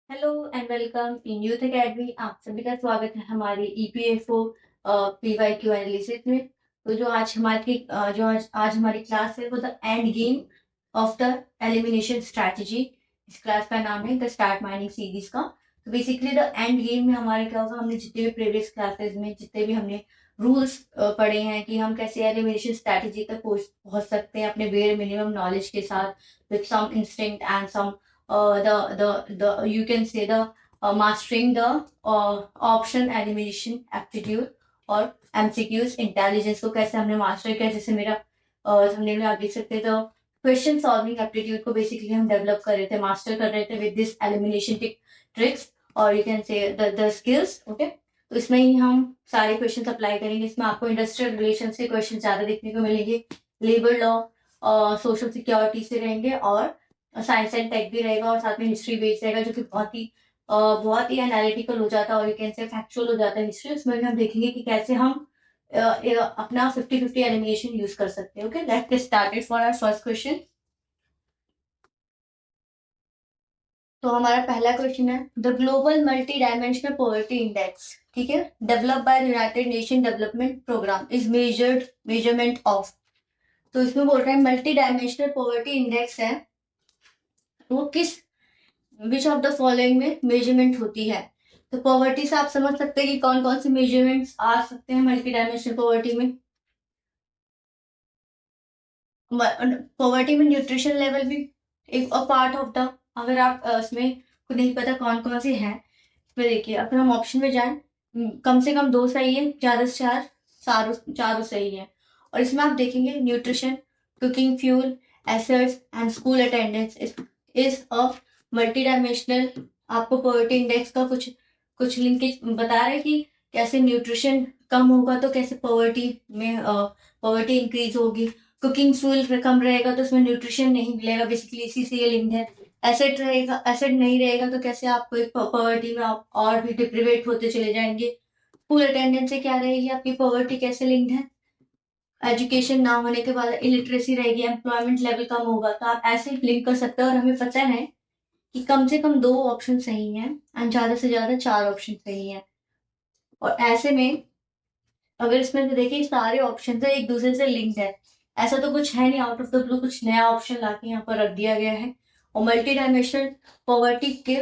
Hello and welcome in youth academy. आप सभी का स्वागत है हमारे ईपीएफओ पीवाईक्यू एनालिसिस में। तो जो आज हमारी क्लास है वो the end game of the elimination strategy. इस क्लास का नाम है द स्टार्ट माइनिंग सीरीज का। तो बेसिकली द एंड गेम में हमारे क्या होगा, हमने जितने भी प्रीवियस क्लासेस में जितने भी हमने रूल्स पढ़े हैं कि हम कैसे एलिमिनेशन स्ट्रैटेजी तक पहुंच सकते हैं अपने वेयर मिनिमम नॉलेज के साथ, with some instinct and some the you can say the mastering the option elimination aptitude और एमसीक्यूज इंटेलिजेंस को कैसे हमने मास्टर किया। जैसे मेरा हमने आप देख सकते थे, तो क्वेश्चन सॉल्विंग एप्टीट्यूड को बेसिकली हम डेवलप कर रहे थे, मास्टर कर रहे थे विद दिस एलिमिनेशन ट्रिक्स और यू कैन से द स्किल्स। ओके, तो इसमें ही हम सारे क्वेश्चन अप्लाई करेंगे। इसमें आपको इंडस्ट्रियल रिलेशन के क्वेश्चन ज्यादा देखने को मिलेंगे, लेबर लॉ, सोशल सिक्योरिटी से रहेंगे और साइंस एंड टेक भी रहेगा और साथ में हिस्ट्री बेस्ड रहेगा, जो कि बहुत ही एनालिटिकल हो जाता है और यू कैन से फैक्चुअल हो जाता है हिस्ट्री। उसमें भी हम देखेंगे कि कैसे हम अपना 50-50 एलिमिनेशन यूज कर सकते हैं। Okay, let's get started for our first question. तो हमारा पहला क्वेश्चन है the global multi dimensional poverty index, ठीक है, develop by united nation development programme is measurement of. तो इसमें बोल रहे हैं मल्टी डायमेंशनल पॉवर्टी इंडेक्स है वो किस विच ऑफ द फॉलोइंग में मेजरमेंट होती है। तो पॉवर्टी से आप समझ सकते हैं कि कौन कौन से मेजरमेंट्स आ सकते हैं मल्टी डायमेंशनल पॉवर्टी में। पॉवर्टी में न्यूट्रिशन लेवल भी एक पार्ट ऑफ द, अगर आप इसमें को नहीं पता कौन कौन से हैं, इसमें देखिए अगर हम ऑप्शन में जाएं, कम से कम दो सही है, ज्यादा से चार, चारों चारों सही है। और इसमें आप देखेंगे nutrition, cooking fuel, assets and school attendance is a multi dimensional. आपको पॉवर्टी इंडेक्स का कुछ कुछ लिंकेज बता रहे हैं कि कैसे न्यूट्रिशन कम होगा तो कैसे पॉवर्टी में पॉवर्टी इंक्रीज होगी। कुकिंग फ्यूल कम रहेगा तो उसमें न्यूट्रिशन नहीं मिलेगा, बेसिकली इसी से ये लिंक है। एसिड रहेगा, एसिड नहीं रहेगा तो कैसे आपको एक पॉवर्टी में आप और भी डिप्रिवेट होते चले जाएंगे। स्कूल अटेंडेंस से क्या रहेगी, आपकी पॉवर्टी कैसे लिंक्ड है। एजुकेशन ना होने के बाद इलिटरेसी रहेगी, एम्प्लॉयमेंट लेवल कम होगा। तो आप ऐसे लिंक कर सकते हो और हमें पता है कि कम से कम दो ऑप्शन सही हैं एंड ज्यादा से ज्यादा चार ऑप्शन सही हैं। और ऐसे में अगर इसमें से देखिए सारे ऑप्शन तो एक दूसरे से लिंक्ड है, ऐसा तो कुछ है नहीं आउट ऑफ द ब्लू कुछ नया ऑप्शन लाके यहाँ पर रख दिया गया है। और मल्टी डायमेंशनल पॉवर्टी के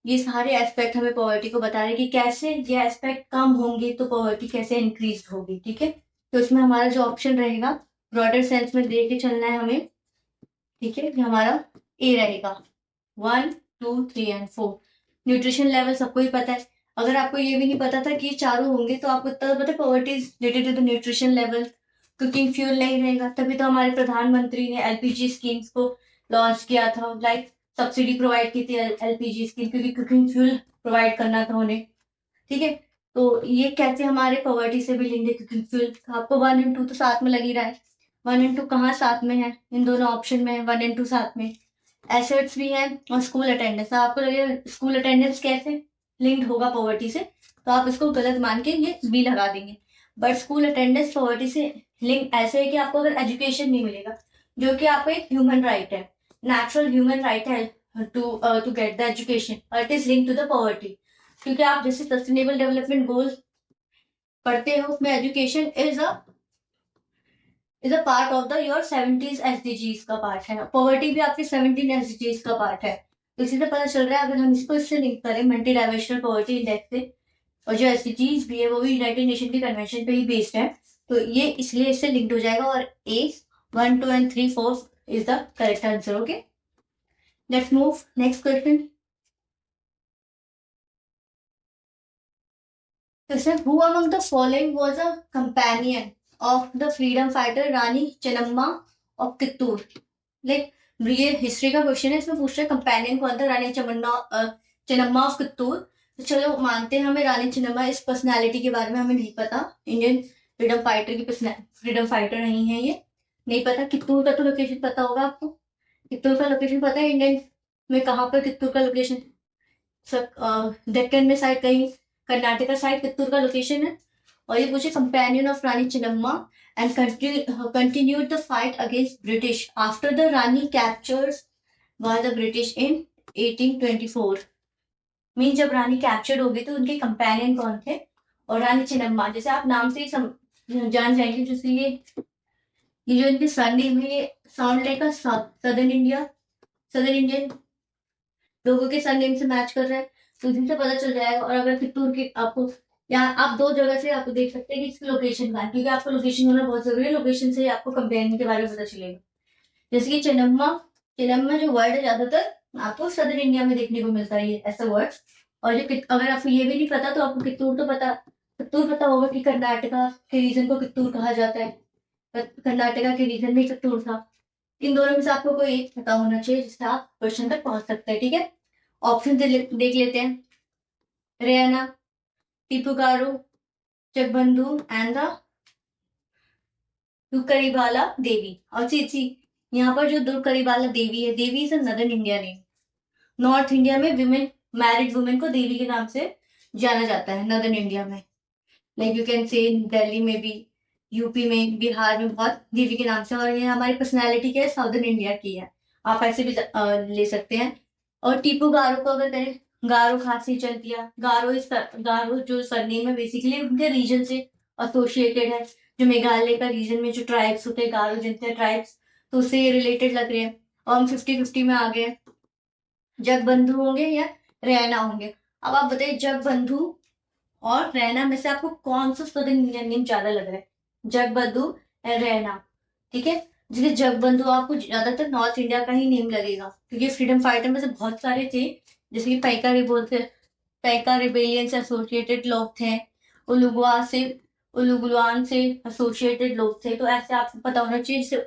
ये सारे एस्पेक्ट हमें पॉवर्टी को बता रहे हैं कि कैसे ये एस्पेक्ट कम होंगे तो पॉवर्टी कैसे इंक्रीज होगी। ठीक है, तो इसमें हमारा जो ऑप्शन रहेगा ब्रॉडर सेंस में दे के चलना है हमें। ठीक है, ये हमारा ए रहेगा, 1, 2, 3 एंड 4। न्यूट्रिशन लेवल सबको ही पता है। अगर आपको ये भी नहीं पता था कि ये चारों होंगे तो आपको इतना पता है poverty is related to the nutrition level. Cooking fuel नहीं रहेगा, तभी तो हमारे प्रधानमंत्री ने एलपीजी स्कीम्स को लॉन्च किया था, लाइक सब्सिडी प्रोवाइड की थी एलपीजी स्कीम, क्योंकि कुकिंग फ्यूल प्रोवाइड करना था उन्हें। ठीक है, तो ये कैसे हमारे पॉवर्टी से भी लिंक है, कुकिंग फ्यूल। आपको 1 और 2 तो साथ में लग ही रहा है। 1 और 2 कहाँ साथ में है, इन दोनों ऑप्शन में है 1 और 2 साथ में। एसेट्स भी है और स्कूल अटेंडेंस। आपको लगेगा स्कूल अटेंडेंस कैसे लिंक्ड होगा पॉवर्टी से, तो आप इसको गलत मान के ये बी लगा देंगे। बट स्कूल अटेंडेंस पॉवर्टी से लिंक ऐसे है कि आपको अगर एजुकेशन नहीं मिलेगा, जो कि आपका एक ह्यूमन राइट है, नेचुरल ह्यूमन राइट है टू गेट द एजुकेशन, और it is link to the poverty. क्योंकि आप जैसे सस्टेनेबल डेवलपमेंट गोल्स पढ़ते हो उसमें education is a part of the your 70s SDGs का पार्ट है, पॉवर्टी भी आपके 17 एसडीजीज का पार्ट है। तो इसी से पता चल रहा है अगर हम इसको इससे लिंक करें मल्टी डायमेंशनल पॉवर्टी इंडेक्स से, और जो एसडीजीज भी है वो भी यूनाइटेड नेशन के कन्वेंशन पे ही बेस्ड है, तो ये इसलिए इससे लिंक्ड हो जाएगा। और ए 1, 2 and 3, 4 is the correct answer. Okay, let's move next question. Listen, who among the following was a companion of the freedom fighter Rani Chennamma of Kittur? Like, ये हिस्ट्री का क्वेश्चन है, इसमें पूछ रहे कंपेनियन कौन था रानी चेन्नम्मा ऑफ कित्तूर। तो चलो मानते हैं हमें रानी चेन्नम्मा, इस पर्सनालिटी के बारे में हमें नहीं पता, इंडियन फ्रीडम फाइटर की फ्रीडम फाइटर नहीं है ये, नहीं पता। कित्तूर का तो लोकेशन पता होगा आपको, कित्तूर का लोकेशन पता है इंडियन में कहाँ पर कित्तूर का लोकेशन, डेक्कन में साइड कहीं कर्नाटका साइड कित्तूर का लोकेशन है। और ये पूछे companion of Rani Chinnamma and continued the fight against British after the Rani captures by the British in 1824। Mean जब रानी कैप्चर्ड हो गई तो उनके कंपेनियन कौन थे, और रानी चिन्नम्मा, जैसे आप नाम से ही जान जाएंगे, जैसे ये जो इनके सरनेम है, ये साउंड लाइक अ सदर्न इंडिया, सदर्न इंडियन लोगों के सरनेम से मैच कर रहा है, तो इसी से पता चल जाएगा। और अगर कित्तूर की आपको, या आप दो जगह से आपको देख सकते हैं कि इसकी लोकेशन कहाँ है, क्योंकि आपको लोकेशन होना बहुत जरूरी है, लोकेशन से ही आपको कंपेनियन के बारे में पता चलेगा। जैसे कि चिन्नम्मा, चिन्नम्मा जो वर्ड है ज्यादातर आपको सदर्न इंडिया में देखने को मिलता है ये ऐसा वर्ड। और जो अगर आपको ये भी नहीं पता तो आपको कित्तूर तो पता, कित्तूर पता होगा कि कर्नाटका के रीजन को कित्तूर कहा जाता है, कर्नाटका के रीजन में कित्तूर था। इन दोनों में से आपको कोई एक पता होना चाहिए जिससे आप क्वेश्चन तक पहुंच सकते हैं, ठीक है। ऑप्शन देख लेते हैं। Rena, Tipu Garo, Jagbandhu and the Dukribala Devi. और चीची, यहाँ पर जो दुकरीबाला देवी है, Devi is northern India name. North India में विमेन, मैरिड वुमेन को देवी के नाम से जाना जाता है नदर्न इंडिया में। Like you can say Delhi में भी, यूपी में, बिहार में बहुत देवी के नाम से। और ये हमारी पर्सनैलिटी के साउदर्न इंडिया की है, आप ऐसे भी ले सकते हैं। और टीपू गारो को अगर करें, गारो खासी चलतिया, गारो इस गारो जो सरनेम है बेसिकली उनके रीजन से एसोसिएटेड है। जो मेघालय का रीजन में जो ट्राइब्स होते हैं, गारो जिनसे ट्राइब्स, तो उससे रिलेटेड लग रहे हैं। और हम 50-50 में आ गए, जगबंधु होंगे या रैना होंगे। अब आप बताइए जगबंधु और रैना में से आपको कौन सा सदर्न इंडियन नेम ज्यादा लग रहा है, जगबंधु या रैना, ठीक है। जिसके जगबंधु आपको ज्यादातर नॉर्थ इंडिया का ही नेम लगेगा, क्योंकि फ्रीडम फाइटर में से बहुत सारे थे, जैसे कि पैका बोलते, पैका रिबेलियन से एसोसिएटेड लोग थे, उलुगवा से, उलुगुआन से एसोसिएटेड लोग थे। तो ऐसे आपको पता होना चाहिए। जैसे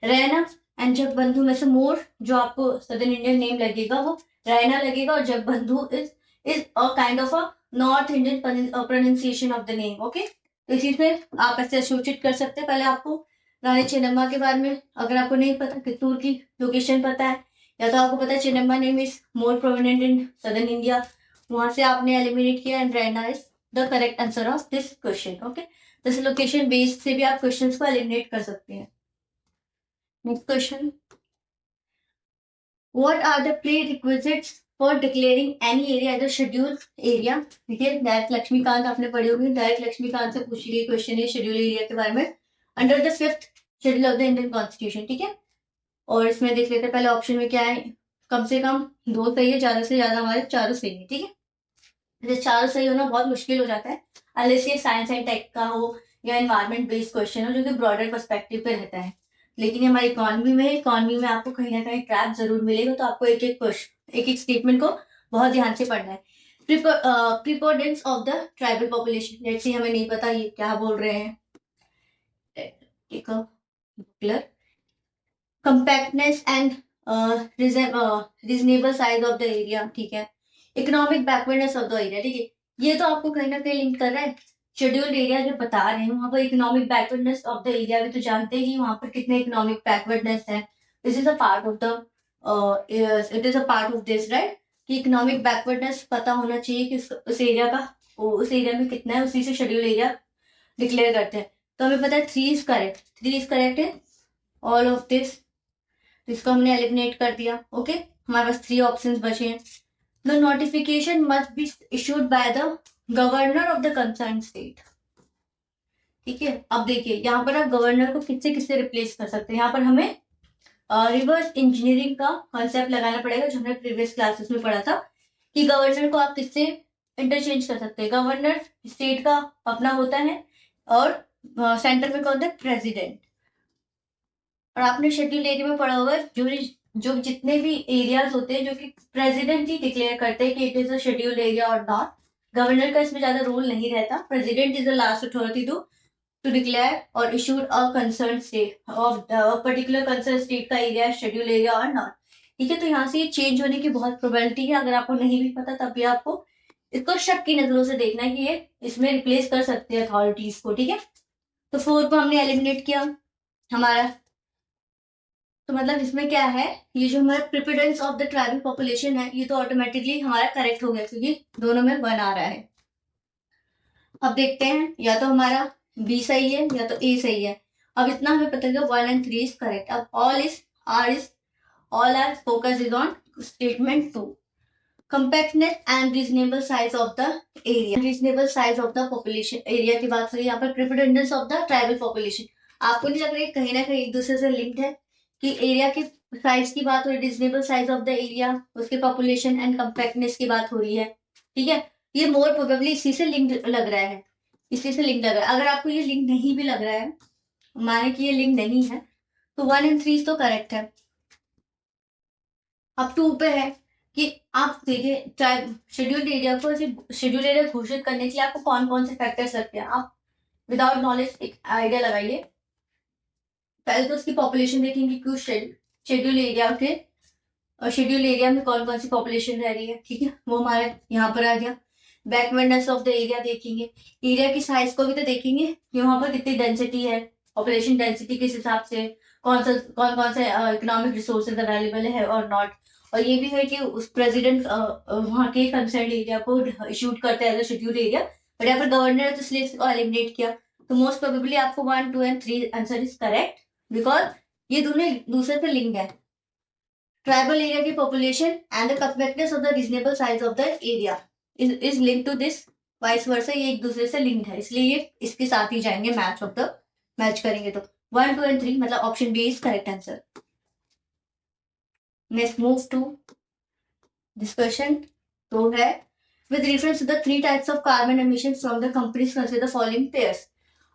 रैना एंड जगबंधु में से मोर जो आपको सदर्न इंडियन नेम लगेगा वो रैना लगेगा, और Jagbandhu is a kind of a north Indian pronunciation of the name, okay. तो इसी से आप ऐसे एसोसिएट कर सकते हैं। पहले आपको रानी चिन्नम्मा के बारे में, अगर आपको नहीं पता, कित्तूर की लोकेशन पता है, या तो आपको पता है Chinnamma name is more prominent in southern India, वहां से आपने एलिमिनेट किया, and Raina is the correct answer of this question, okay. जैसे लोकेशन बेस्ड से भी आप क्वेश्चन को एलिमिनेट कर सकते हैं। Next question, What are the prerequisites for declaring any area as a scheduled area? देखिए डायरेक्ट लक्ष्मीकांत आपने पढ़ी होगी, डायरेक्ट लक्ष्मीकांत से पूछी गई क्वेश्चन है शेड्यूल एरिया के बारे में, under the 5th schedule of the Indian constitution, ठीक है। और इसमें देख लेते हैं पहले ऑप्शन में क्या है, कम से कम 2 सही है, ज्यादा से ज्यादा हमारे चारों सही है, ठीक है। जैसे चारों सही होना बहुत मुश्किल हो जाता है अनलेस ये साइंस एंड टेक का हो या एनवायरमेंट बेस्ड क्वेश्चन हो, जो कि ब्रॉडर पर्सपेक्टिव पे रहता है। लेकिन ये हमारी इकोनॉमी में आपको कहीं ना कहीं ट्रैप जरूर मिलेगा, तो आपको एक एक क्वेश्चन, एक एक स्टेटमेंट को बहुत ध्यान से पढ़ना है। प्रिपोर्टेंस ऑफ द ट्राइबल पॉपुलेशन, जैसे हमें नहीं पता ये क्या बोल रहे हैं, एक compactness and reasonable size of the area, ठीक है। Economic backwardness of the area, ठीक है। ये तो आपको कहीं ना कहीं लिंक कर रहा है, शेड्यूल्ड एरिया जो बता रहे हैं वहां पर economic backwardness of the area भी तो जानते हैं कि वहां पर कितने इकोनॉमिक बैकवर्डनेस है। This is a part of the, it is a part of this, right, कि इकोनॉमिक बैकवर्डनेस पता होना चाहिए कि उस एरिया का, उस एरिया में कितना है, उसी से शेड्यूल एरिया डिक्लेयर करते हैं। तो हमें पता है 3 इज करेक्ट, 3 इज करेक्ट है ऑल ऑफ दिस, तो इसको हमने एलिमिनेट कर दिया, ओके। हमारे पास 3 ऑप्शंस बचे हैं। The notification must be issued by the governor of the concern state, ठीक है। अब देखिए यहाँ पर आप गवर्नर को किससे किससे रिप्लेस कर सकते हैं। यहाँ पर हमें रिवर्स इंजीनियरिंग का कॉन्सेप्ट लगाना पड़ेगा, जो हमने प्रीवियस क्लासेस में पढ़ा था, कि गवर्नर को आप किससे इंटरचेंज कर सकते हैं। गवर्नर स्टेट का अपना होता है, और सेंटर में कौन होता है, प्रेसिडेंट। और आपने शेड्यूल एरिया में पढ़ा होगा, जो जितने भी एरियाज होते हैं जो कि प्रेसिडेंट ही डिक्लेयर करते हैं कि it is a scheduled area और नॉट, गवर्नर का इसमें ज्यादा रोल नहीं रहता। President is the last authority to declare और issued a concern state of particular concern state का एरिया शेड्यूल एरिया और नॉट, ठीक है। तो यहाँ से ये चेंज होने की बहुत प्रोबेबिलिटी है। अगर आपको नहीं भी पता तब भी आपको इसको शक की नजरों से देखना है कि ये इसमें रिप्लेस कर सकते हैं अथॉरिटीज को, ठीक है। तो 4 को हमने एलिमिनेट किया हमारा, तो मतलब इसमें क्या है, ये जो हमारा preference of the tribal population है ये तो ऑटोमेटिकली हमारा करेक्ट हो गया, क्योंकि दोनों में 1 आ रहा है। अब देखते हैं, या तो हमारा बी सही है या तो ए सही है। अब इतना हमें पता चला 1 and 3 इज करेक्ट। अब all our focus is on statement 2, compactness and reasonable size of the area, reasonable size of the population, area की बात करें यहाँ पर preference of the tribal population. आपको नहीं लग रहा है कहीं ना कहीं एक दूसरे से लिंक्ड है कि एरिया की साइज की बात हो रही है, reasonable size of the area, उसके पॉपुलेशन एंड कंपैक्टनेस की बात हो रही है, ठीक है। ये मोर प्रोबेबली इसी से लिंक लग रहा है, इसी से लिंक लग रहा है। अगर आपको ये लिंक नहीं भी लग रहा है, माने कि ये लिंक नहीं है, तो 1 एंड 3 तो करेक्ट है। अब 2 पे है कि आप देखिए शेड्यूल्ड एरिया को, शेड्यूल्ड एरिया घोषित करने के लिए आपको कौन कौन से फैक्टर्स लगते हैं। आप विदाउट नॉलेज एक आइडिया लगाइए। पहले तो उसकी पॉपुलेशन देखेंगे कि शेड्यूल एरिया के, शेड्यूल एरिया में कौन कौन सी पॉपुलेशन रह रही है, ठीक है, वो हमारे यहाँ पर आ गया। बैकवर्डनेस ऑफ द एरिया देखेंगे, एरिया की साइज को भी तो देखेंगे कि वहां पर कितनी डेंसिटी है, पॉपुलेशन डेंसिटी किस हिसाब से, कौन कौन से इकोनॉमिक रिसोर्सेज अवेलेबल है और नॉट। और ये भी है कि उस प्रेसिडेंट वहाँ के कंसर्न एरिया को शूट करते हैं एज शेड्यूल एरिया, बट यहाँ पर गवर्नर है तो इसलिए इसको एलिमिनेट किया। तो मोस्ट प्रोबेबली आपको 1, 2 and 3 answer is correct, because ये दोनों दूसरे से लिंक है। ट्राइबल एरिया की population and the compactness of the reasonable size of the area is link to this, vice versa, ये एक दूसरे से लिंक्ड है, इसलिए ये इसके साथ ही जाएंगे, मैच ऑफ द मैच करेंगे तो 1, 2 एंड 3 मतलब option B is correct answer. Next move to this question, तो है with reference to the 3 types of carbon emissions from the companies consider the following pairs।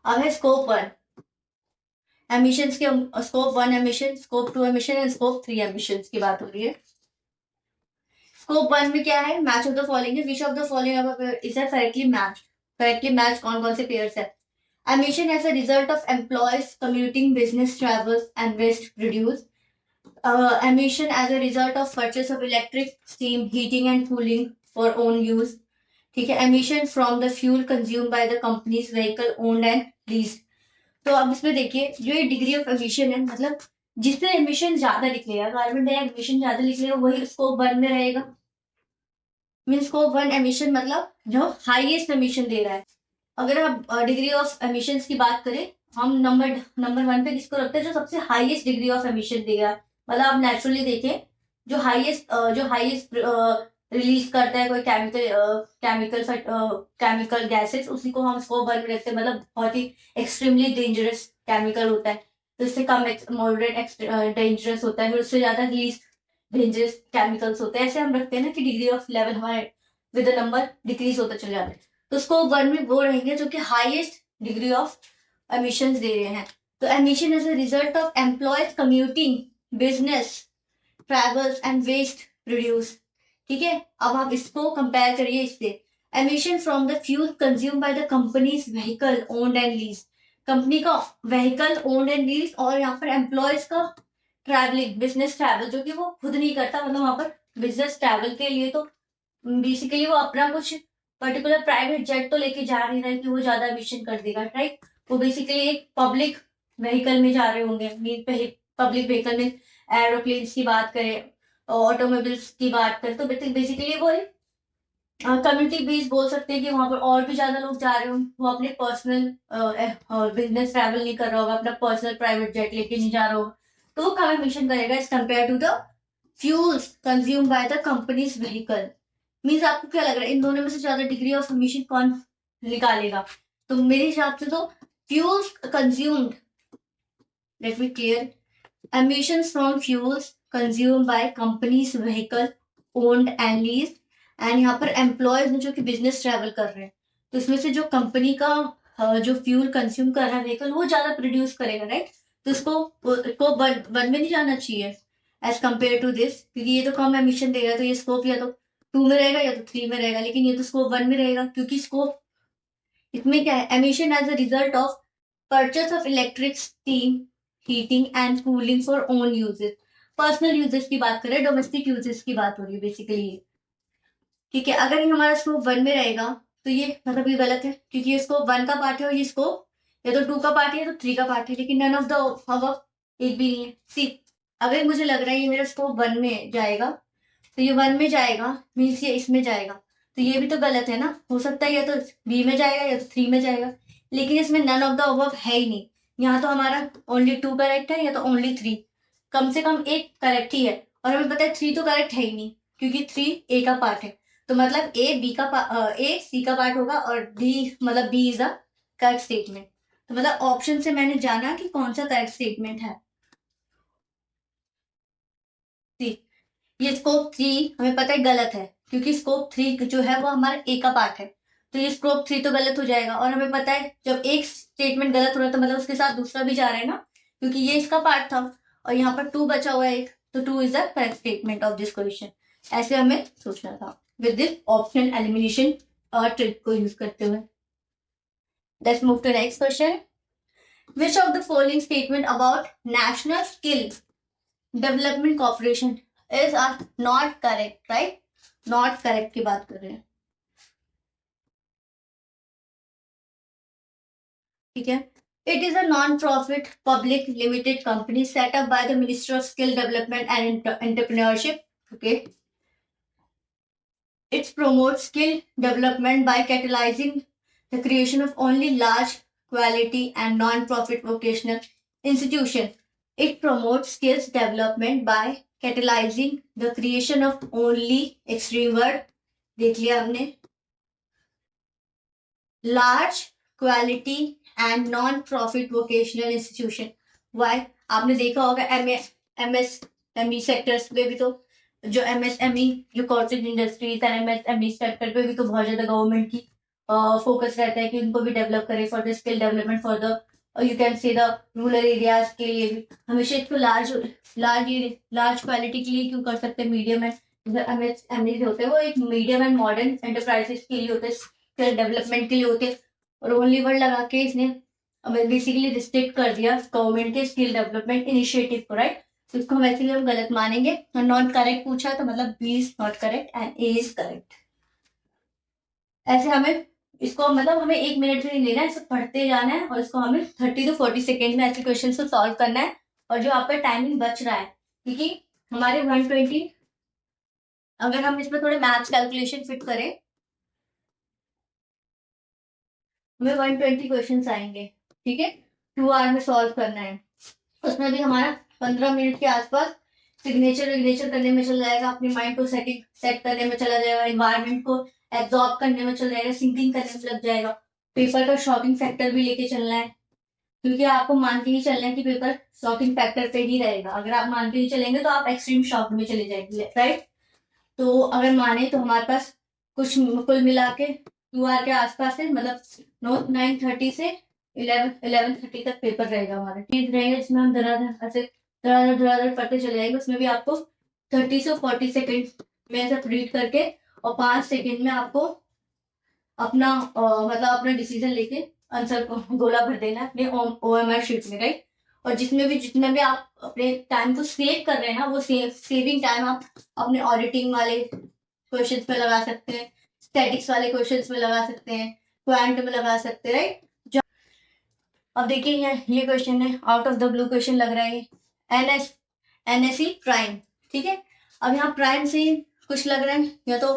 अब है स्कोप 1 एमिशंस के, scope 1 emission, scope 2 emission and scope 3 emissions की बात हो रही है। स्कोप 1 में क्या है, मैच ऑफ द फॉलोइंग है, which of the following is correctly match, correctly match कौन कौन से पेयर्स है। Emission as a result of employees commuting, business travels and waste produce. Emission as a result of purchase of electric, steam, heating and cooling for own use, ठीक है। emission from the fuel consumed by the company's vehicle owned and leased। तो अब इसमें देखिए जो ये degree of emission है, मतलब जिससे एमिशन ज्यादा निकलेगा, कार्बन डाइऑक्साइड एमिशन ज्यादा निकलेगा, वही स्कोप 1 में रहेगा। मीन स्कोप 1 एमिशन मतलब जो हाईएस्ट एमिशन दे रहा है। अगर आप डिग्री ऑफ एमिशन की बात करें, हम नंबर 1 पे किसको रखते हैं, जो सबसे हाईएस्ट डिग्री ऑफ एमिशन देगा। मतलब आप नेचुरली देखें, जो हाईएस्ट रिलीज करता है कोई केमिकल गैसेस, उसी को हम स्कोप 1 में रखते हैं। मतलब बहुत ही एक्सट्रीमली डेंजरस केमिकल होता है, तो इससे कम मॉडरेट डेंजरस होता है, फिर उससे ज्यादा लीस्ट डेंजरस केमिकल्स होते हैं। ऐसे हम रखते हैं ना कि डिग्री ऑफ लेवल हमारे विद नंबर डिक्रीज होता चला जाता है। तो स्कोप 1 में वो रहेंगे जो कि हाईएस्ट डिग्री ऑफ एमिशंस दे रहे हैं। तो emission as a result of employees commuting, business travels and waste produce, ठीक है। अब आप इसको कंपेयर करिए इससे, emission from the fuel consume by the companies vehicle owned and lease, company का व्हीकल ओन्ड एंड लीज, और यहाँ पर एम्प्लॉयज का ट्रैवलिंग, बिजनेस ट्रैवल, जो कि वो खुद नहीं करता, मतलब वहां पर बिजनेस ट्रैवल के लिए तो बेसिकली वो अपना कुछ पर्टिकुलर प्राइवेट जेट तो लेके जा नहीं रहा है कि वो ज्यादा एमिशन कर देगा, राइट। वो बेसिकली एक पब्लिक व्हीकल में जा रहे होंगे, पब्लिक व्हीकल में एरोप्लेन्स की बात करें, ऑटोमोबाइल्स की बात करें, तो बेसिकली वो कम्युनिटी बेस्ड बोल सकते हैं कि वहां पर और भी ज्यादा लोग जा रहे होंगे, वो अपने पर्सनल बिजनेस ट्रैवल नहीं कर रहा होगा, अपना पर्सनल प्राइवेट जेट लेके नहीं जा रहा होगा, तो वो कम एमिशन करेगा as compare to the fuels consume by the companies vehicle. Means आपको क्या लग रहा है इन दोनों में से ज्यादा डिग्री ऑफ एमिशन कौन निकालेगा। तो मेरे हिसाब से तो fuels consumed, let me clear, emissions from fuels consumed by companies vehicle owned and leased, and यहाँ पर एम्प्लॉयज जो कि बिजनेस ट्रैवल कर रहे हैं, तो इसमें से जो कंपनी का जो फ्यूल कंज्यूम कर रहा है व्हीकल, वो ज्यादा प्रोड्यूस करेगा, राइट। तो इसको 1 में नहीं जाना चाहिए एज कम्पेयर टू दिस, क्योंकि ये तो कम एमिशन देगा, तो ये स्कोप या तो 2 में रहेगा या तो 3 में रहेगा, लेकिन ये तो स्कोप 1 में रहेगा, क्योंकि स्कोप इसमें क्या है, emission as a result of purchase of electric, steam, heating and cooling for own uses, personal uses की बात करें, डोमेस्टिक यूजेस की बात हो रही है बेसिकली ये, ठीक है। अगर ये हमारा स्कोप 1 में रहेगा तो ये मतलब ये गलत है, क्योंकि ये स्कोप 1 का पार्ट है और ये स्कोप या तो 2 का पार्ट है या तो 3 का पार्ट है, लेकिन नन ऑफ द अबव एक भी नहीं है। सी, अगर मुझे लग रहा है ये मेरा स्कोप 1 में जाएगा, तो ये 1 में जाएगा, मीन्स ये इसमें जाएगा, तो ये भी तो गलत है ना। हो सकता है या तो बी में जाएगा या तो 3 में जाएगा, लेकिन इसमें नन ऑफ द अबव है ही नहीं। यहाँ तो हमारा ओनली 2 करेक्ट है या तो ओनली 3, कम से कम एक करेक्ट ही है, और हमें पता है 3 तो करेक्ट है ही नहीं। क्योंकि 3 ए का पार्ट है, तो मतलब ए सी का पार्ट होगा और डी मतलब B is the correct statement. तो मतलब ऑप्शन से मैंने जाना कि कौन सा करेक्ट स्टेटमेंट है। सी, ये स्कोप 3 हमें पता है गलत है, क्योंकि स्कोप 3 जो है वो हमारा ए का पार्ट है, तो ये स्कोप 3 तो गलत हो जाएगा। और हमें पता है जब एक स्टेटमेंट गलत हो रहा है तो मतलब उसके साथ दूसरा भी जा रहा है ना, क्योंकि ये इसका पार्ट था और यहाँ पर 2 बचा हुआ है एक, तो 2 is the correct statement of this question. ऐसे हमें सोचना था with this option elimination trick को यूज करते हुए। Let's move to next question. Which of the following statement about national skill development corporation is are not correct, right? Not correct की बात कर रहे हैं, ठीक है। It is a non profit public limited company set up by the minister of skill development and entrepreneurship, okay. It promotes skill development by catalyzing the creation of only large quality and non-profit vocational institutions. It promotes skills development by catalyzing the creation of only extreme word देख लिया हमने large quality and non-profit vocational institution. Why? आपने देखा होगा MSME sectors पे भी तो जो एमएसएमई जो corporate industries and MSME sector पे भी तो बहुत ज्यादा गवर्नमेंट की फोकस रहता है कि उनको भी डेवलप करे for the skill development for the you can से द रूरल एरियाज के लिए भी। हमेशा इसको लार्ज क्वालिटी के लिए क्यों कर सकते हैं, मीडियम एंड एमएसएमई होते हैं वो एक मीडियम एंड मॉडर्न एंटरप्राइजेस के लिए होते हैं, स्किल डेवलपमेंट के लिए होते हैं। और ओनली वर्ड लगा के इसने बेसिकली रिस्ट्रिक्ट कर दिया गवर्नमेंट के स्किल डेवलपमेंट इनिशिएटिव को, राइट? तो इसको हम ऐसे हम गलत मानेंगे और नॉट करेक्ट पूछा तो मतलब B is not correct and A is correct. ऐसे हमें इसको मतलब हमें 1 मिनट भी नहीं लेना है, इसको पढ़ते जाना है और इसको हमें 30 to 40 सेकेंड में ऐसे क्वेश्चन को सॉल्व करना है। और जो आपका टाइमिंग बच रहा है, क्योंकि हमारे 120 अगर हम इसमें थोड़े मैथ्स कैलकुलेशन फिट करें हमें 120 क्वेश्चन आएंगे, ठीक है। 2 आवर में सॉल्व करना है, उसमें भी हमारा 15 मिनट के आसपास सिग्नेचर विग्नेचर करने में चल जाएगा, अपने माइंड को सेट करने में चला जाएगा, इन्वायरमेंट को एब्जॉर्ब करने में चल जाएगा, सिंकिंग करने में लग जाएगा। पेपर का शॉकिंग फैक्टर भी लेके चलना है, क्योंकि आपको मान के ही चलना है कि पेपर शॉकिंग फैक्टर पे ही रहेगा। अगर आप मान के ही चलेंगे तो आप एक्सट्रीम शॉक में चले जाएंगे, राइट? तो अगर माने तो हमारे पास कुछ कुल मिला के 2 आवर के आसपास है, मतलब 9:30 से 11:30 तक पेपर रहेगा हमारा, चीज रहेगा जिसमें हम धराधर ऐसे धराधर पढ़ते चले जाएंगे। उसमें भी आपको 30 से 40 सेकेंड में ऐसे रीड करके और 5 सेकेंड में आपको अपना मतलब अपना डिसीजन लेके आंसर को गोला भर देना है अपने ओएमआर शीट में, राइट? और जितना भी आप अपने टाइम को सेव कर रहे हैं ना, वो सेविंग टाइम आप अपने ऑडिटिंग वाले क्वेश्चंस में लगा सकते हैं, स्टैटिक्स वाले क्वेश्चंस में लगा सकते हैं, क्वांट में लगा सकते हैं, राइट? अब देखिए ये क्वेश्चन है, out of the blue question लग रहा है, एनएसई प्राइम, ठीक है। अब यहाँ प्राइम से कुछ लग रहा है, या तो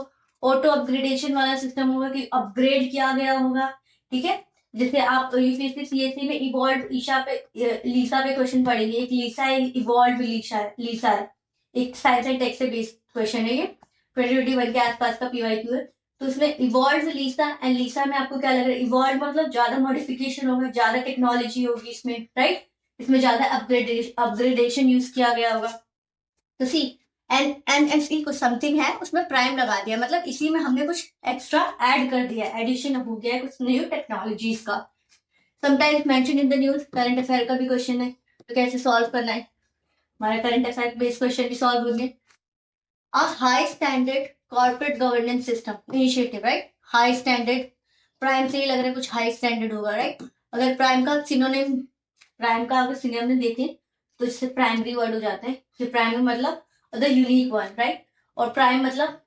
ऑटो अपग्रेडेशन वाला सिस्टम होगा कि अपग्रेड किया गया होगा, ठीक है। जैसे आप यूपीएससी सीएससी में इवॉल्व लीसा पे क्वेश्चन पढ़ेंगे, एक लीसा है, इवॉल्व लीसा है, एक साइंस एंड टेक से बेस्ड क्वेश्चन है ये, 2021 के आसपास का पीवाईक्यू है। तो उसमें इवॉल्व लीसा एंड लीसा में आपको क्या लग रहा है, इवॉल्व मतलब ज्यादा मॉडिफिकेशन होगा, ज्यादा टेक्नोलॉजी होगी इसमें, राइट? इसमें ज्यादा अपग्रेडेशन यूज किया गया होगा। तो सी एनएसई कुछ समथिंग है, उसमें प्राइम लगा दिया, मतलब इसी में हमने कुछ एक्स्ट्रा ऐड कर दिया, एडिशन हो गया है कुछ न्यू टेक्नोलॉजीज का। Sometimes mention in the news, current affair का भी क्वेश्चन है, तो कैसे सॉल्व करना है, हमारा करंट अफेयर बेस्ड क्वेश्चन भी सॉल्व होंगे। A high standard corporate governance system initiative, right? High standard, prime से ही लग रहा है कुछ हाई स्टैंडर्ड होगा, राइट? अगर प्राइम का सिनोनिम, प्राइम का अगर सिनोनिम देखें तो इससे प्राइमरी वर्ड हो जाता है, कि प्राइम मतलब द यूनिक वन, राइट? और प्राइम मतलब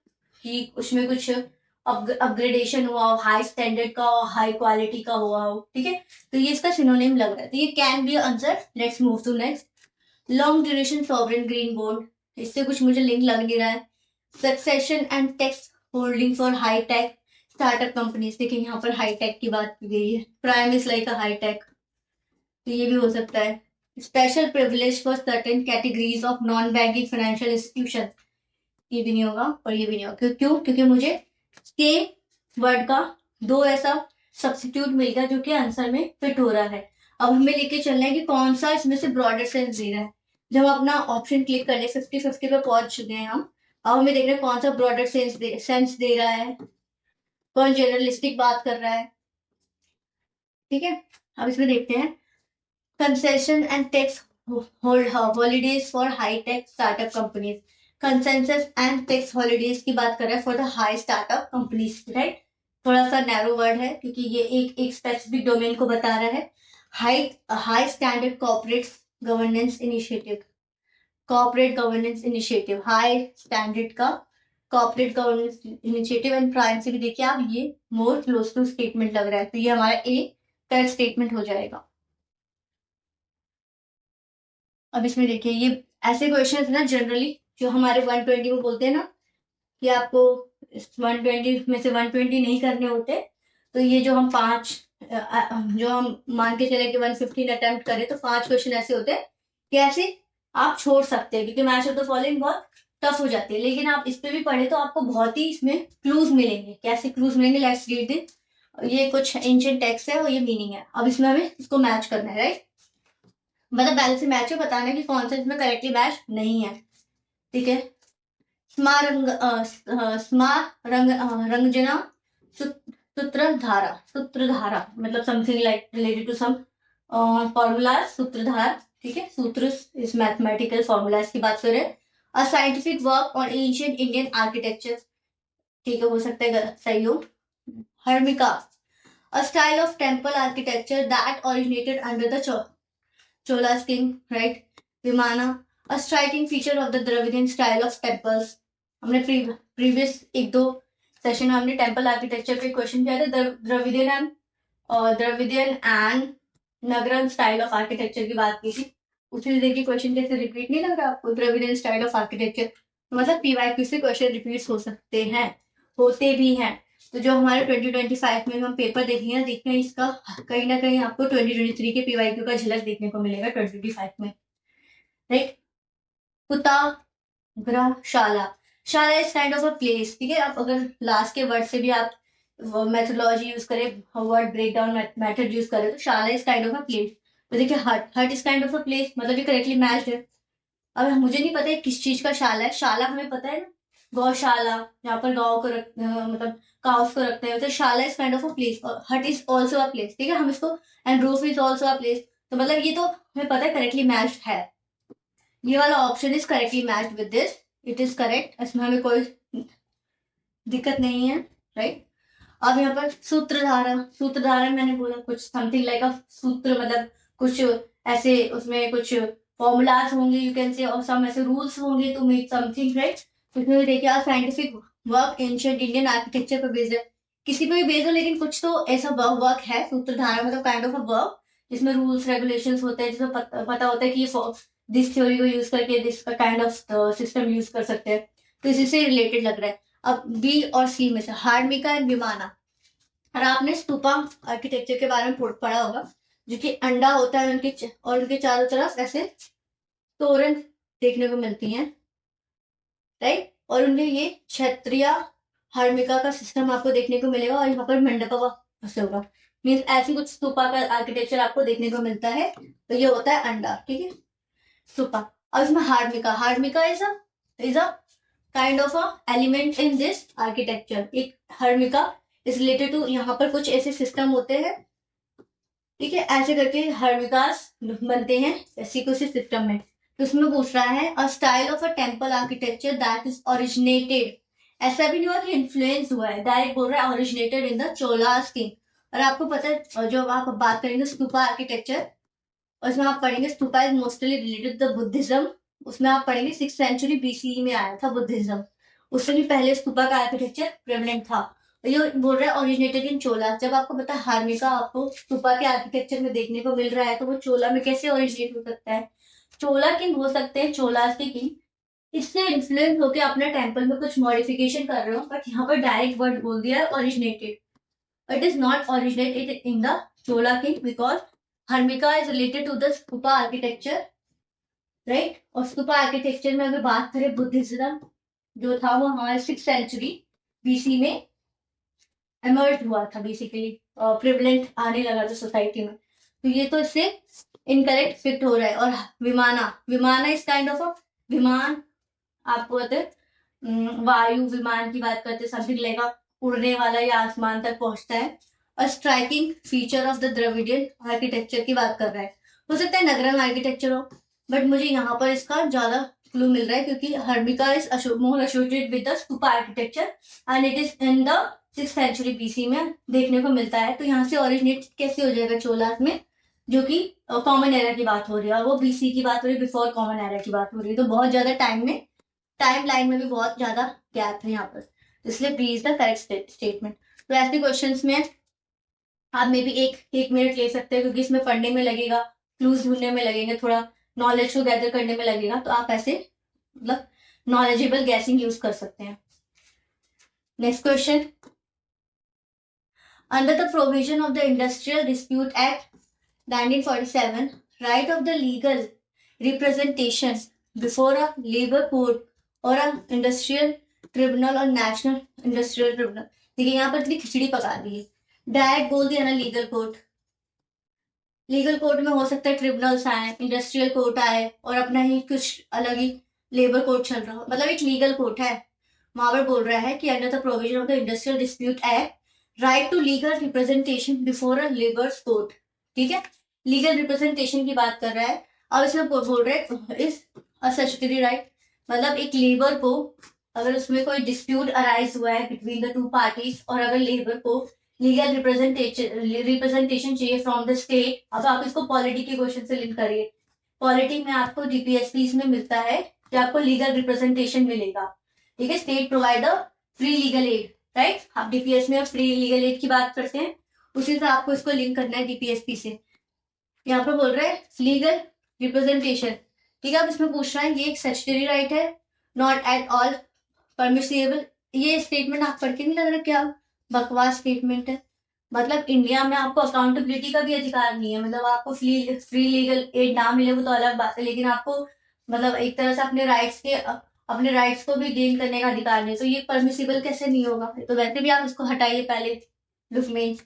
कि उसमें कुछ अपग्रेडेशन हुआ हो, हाई स्टैंडर्ड का हो, हाई क्वालिटी का हुआ हो, ठीक है। तो ये इसका सिनोनिम लग रहा है, तो ये can be answer. Let's move to next. Long duration sovereign green bond, इससे कुछ मुझे लिंक लग नहीं रहा है। Succession and tax holding for high tech startup companies, देखिए यहाँ पर हाई टेक की बात की गई है, prime is like a high tech, तो ये भी हो सकता है। Special privilege for certain categories of non banking financial institution, ये भी नहीं होगा और ये भी नहीं होगा। क्यों? क्योंकि मुझे के वर्ड का 2 ऐसा सब्स्टिट्यूट मिल गया जो कि आंसर में फिट हो रहा है। अब हमें लेके चलना है कि कौन सा इसमें से ब्रॉडर सेंस दे रहा है। जब हम अपना ऑप्शन क्लिक कर ले 50-50 पे पहुंच चुके हैं हम। अब हमें देख रहे हैं कौन सा ब्रॉडर सेंस दे रहा है, कौन जनरलिस्टिक बात कर रहा है। ठीक है, अब इसमें देखते हैं concession and tax holidays for high tech startup companies. Consensus and tax holidays की बात कर रहा है for the high startup companies, right. थोड़ा सा नैरो वर्ड है क्योंकि ये एक स्पेसिफिक डोमेन को बता रहा है। High high standard corporate governance initiative, corporate governance initiative, high standard का corporate governance initiative. And prime से भी देखिए आप, ये मोर क्लोज टू स्टेटमेंट लग रहा है, तो ये हमारा ए करेक्ट स्टेटमेंट हो जाएगा। अब इसमें देखिए ये ऐसे क्वेश्चन है ना जनरली जो हमारे 120 में बोलते हैं ना कि आपको 120 में से 120 नहीं करने होते। तो ये जो हम जो हम मान के चले कि 115 अटेम्प्ट करें तो 5 क्वेश्चन ऐसे होते हैं कि ऐसे आप छोड़ सकते हैं, क्योंकि मैच ऑफ द फॉलोइंग बहुत टफ हो जाती है। लेकिन आप इस पे भी पढ़े तो आपको बहुत ही इसमें क्लूज मिलेंगे। कैसे क्लूज मिलेंगे? Let's read this. ये कुछ एंशिएंट टेक्स्ट है और ये मीनिंग है। अब इसमें हमें इसको मैच करना है, राइट। मतलब पहले से मैच है, बताना है कि कौन सा इसमें करेक्टली मैच नहीं है। ठीक है। स्मा रंजना सूत्रधारा, सूत्रधारा मतलब something like related to some formula, सूत्रधार। ठीक है, सूत्र इस मैथमेटिकल फॉर्मूलाज की बात करें। A scientific work on ancient Indian architecture. ठीक है, हो सकता है सही हो। Harmika, a style of temple architecture that originated under the Chola's king, right? Vimana, a striking feature of the Dravidian style of temples. हमने प्रीवियस एक दो सेशन में हमने टेम्पल आर्किटेक्चर पे क्वेश्चन किया था। Dravidian and Nagara style of architecture की बात की थी। उसी देखिए क्वेश्चन जैसे रिपीट नहीं लग रहा आपको? द्रविडियन स्टाइल ऑफ आर्किटेक्चर मतलब पीवाईक्यू से क्वेश्चन रिपीट हो सकते हैं, होते भी हैं। तो जो हमारे 2025 में हम पेपर देखेंगे इसका कहीं ना कहीं आपको 2023 के पीवाईक्यू का झलक देखने को मिलेगा 2025 में, राइट। कुता ग्रहशाला, शाला is kind of a place. ठीक है, आप अगर लास्ट के वर्ड से भी आप मेथोडोलॉजी यूज करें, word break down method use करें, तो शाला is kind of a place. तो देखिए hut is kind of a place, मतलब ये करेक्टली मैच्ड है। अब मुझे नहीं पता है किस चीज का शाला है। शाला हमें पता है ना, गौशाला, जहाँ पर गाँव को मतलब काउस को रखते हैं। तो शाला is kind of a place और हट इज ऑल्सो अ प्लेस। ठीक है, हम इसको and roof is also a place. तो मतलब ये तो हमें पता है करेक्टली मैच्ड है। ये वाला option is correctly matched with this, it is correct, इसमें हमें कोई दिक्कत नहीं है, राइट। अब यहाँ पर सूत्रधारा, सूत्रधारा मैंने बोला कुछ समथिंग लाइक अ सूत्र, मतलब कुछ ऐसे उसमें कुछ फॉर्मूलाज होंगे यू कैन से, और सम ऐसे रूल्स होंगे टू मेक समथिंग, राइट। तो इसमें देखिए scientific work ancient Indian architecture पर बेस्ड है। किसी पे भी बेस्ड हो, लेकिन कुछ तो ऐसा वर्क है सूत्रधारा, मतलब काइंड ऑफ अ वर्क जिसमें रूल्स रेगुलेशंस होते हैं, जिसमें पता होता है कि ये दिस थ्योरी को यूज करके this kind of system use कर सकते हैं। तो इसी से रिलेटेड लग रहा है। अब बी और सी में से हार्मिका एंड विमाना। और आपने स्तूपा आर्किटेक्चर के बारे में पढ़ा होगा, जो कि अंडा होता है उनके और उनके चारों तरफ ऐसे तोरण देखने को मिलती हैं, राइट। और उनके ये क्षत्रिय हार्मिका का सिस्टम आपको देखने को मिलेगा और यहाँ पर मंडपा ऐसे होगा। मीन्स ऐसी कुछ स्तूपा का आर्किटेक्चर आपको देखने को मिलता है। तो ये होता है अंडा, ठीक है, स्तूपा। और इसमें harmika, harmika is a kind of a element in this architecture. एक हर्मिका इज रिलेटेड टू, यहाँ पर कुछ ऐसे सिस्टम होते हैं, ठीक है, ऐसे करके हर्मिकास बनते हैं ऐसी किसी सिस्टम में। तो उसमें पूछ रहा है a style of a temple architecture that is originated. ऐसा भी नहीं हुआ कि इन्फ्लुएंस हुआ है, डायरेक्ट बोल रहा है originated in the Cholas king. और आपको पता है जो आप बात करेंगे स्तूपा आर्किटेक्चर, उसमें आप पढ़ेंगे stupa is mostly related to the Buddhism. उसमें आप पढ़ेंगे 6th सेंचुरी बीसीई में आया था बुद्धिज्म। उससे भी पहले स्तूपा का आर्किटेक्चर प्रेवलेंट था। तो ये बोल रहा है ओरिजिनेटेड इन चोला। जब आपको पता है हार्मिका आपको स्तूपा के आर्किटेक्चर में देखने को मिल रहा है, तो वो चोला में कैसे ओरिजिनेट हो सकता है? चोला किंग हो सकते हैं, चोलास के किंग। इससे इन्फ्लुएंस होकर अपने टेम्पल में कुछ मॉडिफिकेशन कर रहे हो, बट यहाँ पर डायरेक्ट वर्ड बोल दिया है originated. It is not originated in the Chola king because Harmika is related to the Stupa architecture, right? और स्तूपा आर्किटेक्चर में अगर बात करें बुद्धिज्म, जो था वो हमारे 6th सेंचुरी बीसी में इमर्ज हुआ था बेसिकली, प्रिवलेंट आने लगा था सोसाइटी में। तो ये तो इससे इनकरेक्ट फिट हो रहा है। और विमाना, विमाना इस काइंड ऑफ अ विमान, आपको पता है वायु विमान की बात करते, समथिंग लाइक उड़ने वाला या आसमान तक पहुंचता है। और striking feature of the Dravidian architecture की बात कर रहा है। हो सकता है नगरम आर्किटेक्चर हो, बट मुझे यहाँ पर इसका ज्यादा क्लू मिल रहा है क्योंकि harmika is more associated with the stupa architecture and it is in the 6th century BC में देखने को मिलता है। तो यहाँ से ओरिजिनेट कैसे हो जाएगा चोलास में, जो कि कॉमन एरा की बात हो रही है, और वो बीसी की बात हो रही है, बिफोर कॉमन एरा की बात हो रही है। तो बहुत ज्यादा टाइम में, टाइम लाइन में भी बहुत ज्यादा गैप है यहाँ पर, इसलिए B is the correct statement. तो ऐसे क्वेश्चंस में आप मे भी एक एक मिनट ले सकते हैं क्योंकि इसमें पढ़ने में लगेगा, क्लूज ढूंढने में लगेंगे, थोड़ा नॉलेज को गैदर करने में लगेगा। तो आप ऐसे मतलब नॉलेजेबल गैसिंग यूज कर सकते हैं। Next question, under the provision of the industrial dispute act 1947, right of the legal representation before a labor court or a industrial tribunal or national industrial tribunal। देखिए यहाँ पर इतनी खिचड़ी पका दी है, डायरेक्ट बोल दिया ना लीगल कोर्ट। लीगल कोर्ट में हो सकता है ट्रिब्यूनल्स आए, इंडस्ट्रियल कोर्ट आए, और अपना ही कुछ अलग ही लेबर कोर्ट चल रहा हो, मतलब एक लीगल कोर्ट है। वहां पर बोल रहा है कि under the provision of the industrial dispute act, right to legal representation before a labour court. ठीक है, लीगल रिप्रेजेंटेशन की बात कर रहा है। अब इसमें बोल रहे हैं इज अ स्टैट्यूटरी राइट, मतलब एक लेबर को अगर उसमें कोई डिस्प्यूट अराइज हुआ है बिटवीन द टू पार्टीज, और अगर लेबर को लीगल रिप्रेजेंटेशन चाहिए फ्रॉम द स्टेट। अब आप इसको पॉलिटी के क्वेश्चन से लिंक करिए। पॉलिटी में आपको डीपीएसपी में मिलता है कि आपको लीगल रिप्रेजेंटेशन मिलेगा। ठीक है, state provide free legal aid, right. आप डीपीएस में फ्री लीगल एड की बात करते हैं, उसी से आपको इसको लिंक करना है डीपीएसपी से। यहाँ पर बोल रहे हैं लीगल रिप्रेजेंटेशन। ठीक है, अब इसमें पूछ रहा है ये एक स्टैट्यूटरी राइट है, नॉट एट ऑल परमिसेबल। ये स्टेटमेंट आप पढ़ के नहीं लग रहा क्या बकवास स्टेटमेंट है। मतलब इंडिया में आपको अकाउंटेबिलिटी का भी अधिकार नहीं है, मतलब आपको फ्री फ्री लीगल एड ना मिले वो तो अलग बात है, लेकिन आपको मतलब एक तरह से अपने राइट्स को भी गेन करने का अधिकार नहीं है। तो ये परमिसिबल कैसे नहीं होगा, तो वैसे भी आप इसको हटाइए पहले लुक में।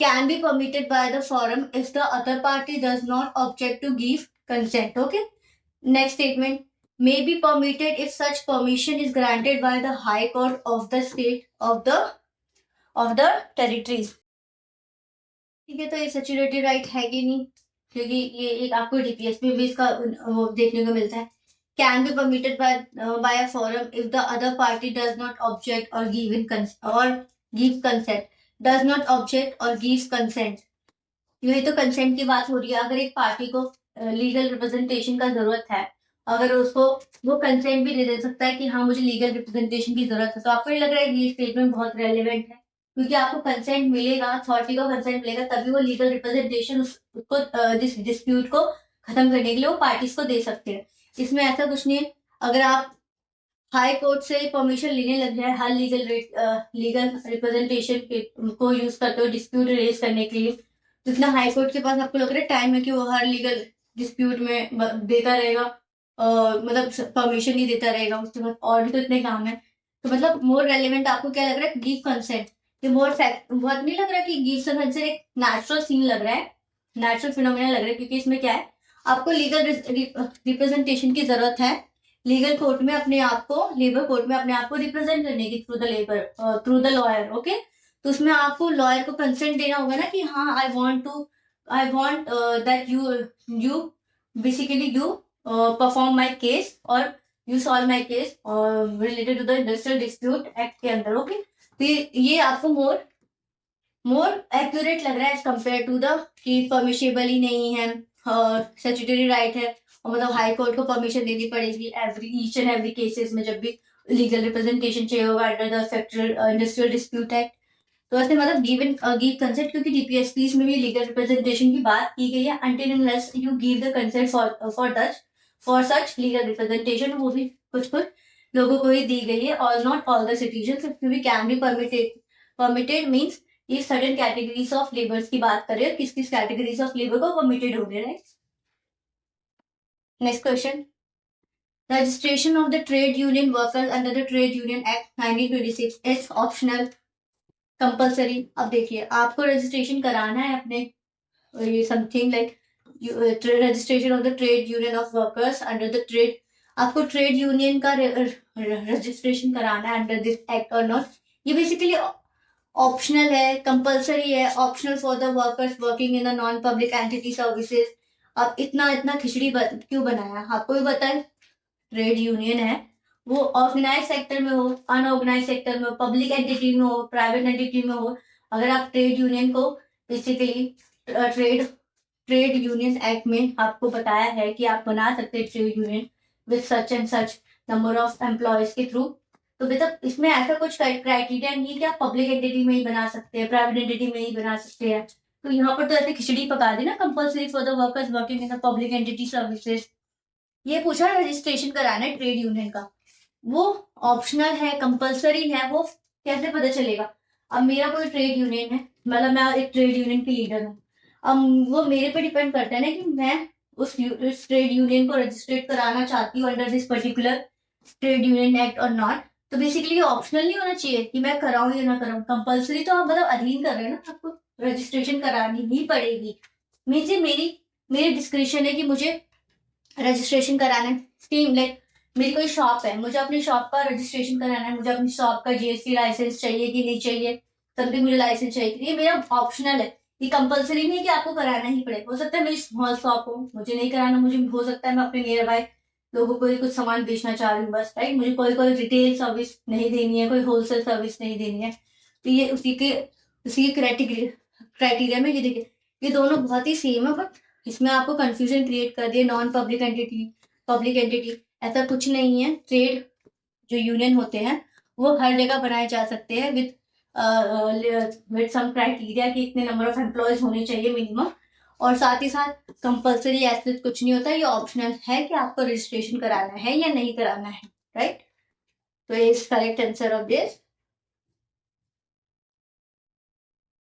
Can be permitted by the forum if the other party does not object to give consent. Okay, next statement, may be permitted if such permission is granted by the High Court of the state of the territories। ठीक है, तो ये सचुरेटरी right है कि नहीं, क्योंकि ये एक आपको डीपीएस में भी इसका वो देखने को मिलता है। Can be permitted by a forum if the other party does not object और give consent. Does not object और गिव कंसेंट, यही तो कंसेंट की बात हो रही है। अगर एक पार्टी को लीगल रिप्रेजेंटेशन का जरूरत है, अगर उसको वो कंसेंट भी दे सकता है कि हाँ मुझे लीगल रिप्रेजेंटेशन की जरूरत है, तो आपको नहीं लग रहा है ये स्टेटमेंट बहुत रेलिवेंट है, क्योंकि आपको कंसेंट मिलेगा, अथॉरिटी को कंसेंट मिलेगा, तभी वो लीगल रिप्रेजेंटेशन उसको डिस्प्यूट को खत्म करने के लिए वो पार्टीज को दे सकते हैं। इसमें ऐसा कुछ नहीं है, अगर आप हाई कोर्ट से परमिशन लेने लग जाए हर लीगल रिप्रेजेंटेशन को यूज करते हो डिस्प्यूट रेज करने के लिए, जितना हाई कोर्ट के पास आपको लग रहा है टाइम है कि वो हर लीगल डिस्प्यूट में देता रहेगा, मतलब परमिशन ही देता रहेगा, उसके बाद और भी तो इतने काम है। तो मतलब मोर रेलिवेंट आपको क्या लग रहा है, गिव कंसेंट। ये मोर फैक्ट बहुत नहीं लग रहा कि गिव कंसेंट एक नेचुरल सीन लग रहा है, नेचुरल फिनोमिना लग रहा है, क्योंकि इसमें क्या है, आपको लीगल रिप्रेजेंटेशन की जरूरत है लीगल कोर्ट में अपने आप को, लेबर कोर्ट में अपने आप को रिप्रेजेंट करने की थ्रू द लॉयर। ओके, तो उसमें आपको लॉयर को कंसेंट देना होगा ना कि हाँ I want that you basically you perform my case और you solve my case related to the industrial dispute act के अंदर। ओके, तो ये आपको मोर एक्यूरेट लग रहा है एज कम्पेयर टू द कि परमिशेबल ही नहीं है, स्टैट्यूटरी राइट है, और मतलब हाई कोर्ट को परमिशन देनी पड़ेगी ईच एंड एवरी केसेस में जब भी लीगल रिप्रेजेंटेशन चाहिए होगा अंडर द फैक्टरल इंडस्ट्रियल डिस्प्यूट एक्ट। तो ऐसे मतलब गिव कंसेंट, क्योंकि डीपीएसपीस में भी लीगल रिप्रेजेंटेशन की बात की गई है, until unless you give the consent for such legal representation, वो भी कुछ कुछ लोगों को ही दी गई है, और नॉट ऑल द सिटीजन, क्योंकि कैन बी परमिटेड मीन्स ये सर्टेन कैटेगरीज ऑफ लेबर्स की बात करें, किस किस कैटेगरीज ऑफ लेबर को परमिटेड हो गए, right. Next question, registration of the trade union workers under the trade union act 1926 is optional, compulsory. अब देखिए, आपको रजिस्ट्रेशन कराना है अपने, ये something like registration of the trade union of workers under the trade, आपको ट्रेड यूनियन का registration कराना है अंडर दिस एक्ट और नॉट। ये बेसिकली ऑप्शनल है, कंपल्सरी है, optional for the workers working in the non public entity services. अब इतना इतना खिचड़ी क्यों बनाया, आपको भी पता है ट्रेड यूनियन है वो ऑर्गेनाइज सेक्टर में हो, अनऑर्गेनाइज सेक्टर में हो, पब्लिक एंटिटी में हो, प्राइवेट एंटिटी में हो, अगर आप ट्रेड यूनियन को basically trade trade union act में आपको बताया है कि आप बना सकते हैं trade union with such and such number of employees के थ्रू, तो मतलब इसमें ऐसा कुछ क्राइटेरिया नहीं है कि आप पब्लिक एंटिटी में ही बना सकते हैं, प्राइवेट एंटिटी में ही बना सकते हैं। तो यहाँ पर तो ऐसे खिचड़ी पका दी ना, compulsory for the workers working in the public entity services. ये पूछा रजिस्ट्रेशन कराना है ट्रेड यूनियन का, वो ऑप्शनल है कंपल्सरी है, वो कैसे पता चलेगा। अब मेरा कोई ट्रेड यूनियन है, मतलब मैं एक ट्रेड यूनियन की लीडर हूँ, अब वो मेरे पे डिपेंड करता है ना कि मैं उस ट्रेड यूनियन को रजिस्ट्रेट कराना चाहती हूँ under this particular trade union act और नॉट। तो बेसिकली ऑप्शनल नहीं होना चाहिए कि मैं कराऊं या ना कराऊं, कंपल्सरी तो आप मतलब अधीन कर रहे हैं ना, आपको रजिस्ट्रेशन करानी ही पड़ेगी। मीन्स ये मेरी मेरी डिस्क्रिप्शन है कि मुझे रजिस्ट्रेशन कराना है। स्कीम लाइक मेरी कोई शॉप है, मुझे अपनी शॉप का रजिस्ट्रेशन कराना है, मुझे अपनी शॉप का जीएसटी लाइसेंस चाहिए कि नहीं चाहिए, समथिंग मुझे लाइसेंस चाहिए, ये मेरा ऑप्शनल है, ये कंपलसरी नहीं है कि आपको कराना ही पड़े। हो सकता है मेरी स्मॉल शॉप हो, मुझे नहीं कराना, मुझे हो सकता है मैं अपने नियर बाय लोगों को ही कुछ सामान बेचना चाह रही हूँ बस, राइट, मुझे कोई कोई रिटेल सर्विस नहीं देनी है, कोई होलसेल सर्विस नहीं देनी है। तो ये उसी के क्राइटेरिया में ये देखिए, ये दोनों बहुत ही सेम है, बट इसमें आपको कंफ्यूजन क्रिएट कर दिया, non public entity public entity, ऐसा कुछ नहीं है। ट्रेड जो यूनियन होते हैं वो हर जगह बनाए जा सकते हैं विद सम क्राइटेरिया कि इतने नंबर ऑफ एम्प्लॉयज होने चाहिए मिनिमम, और साथ ही साथ कंपलसरी ऐसे कुछ नहीं होता, ये ऑप्शनल है कि आपको रजिस्ट्रेशन कराना है या नहीं कराना है, राइट। तो is correct answer of this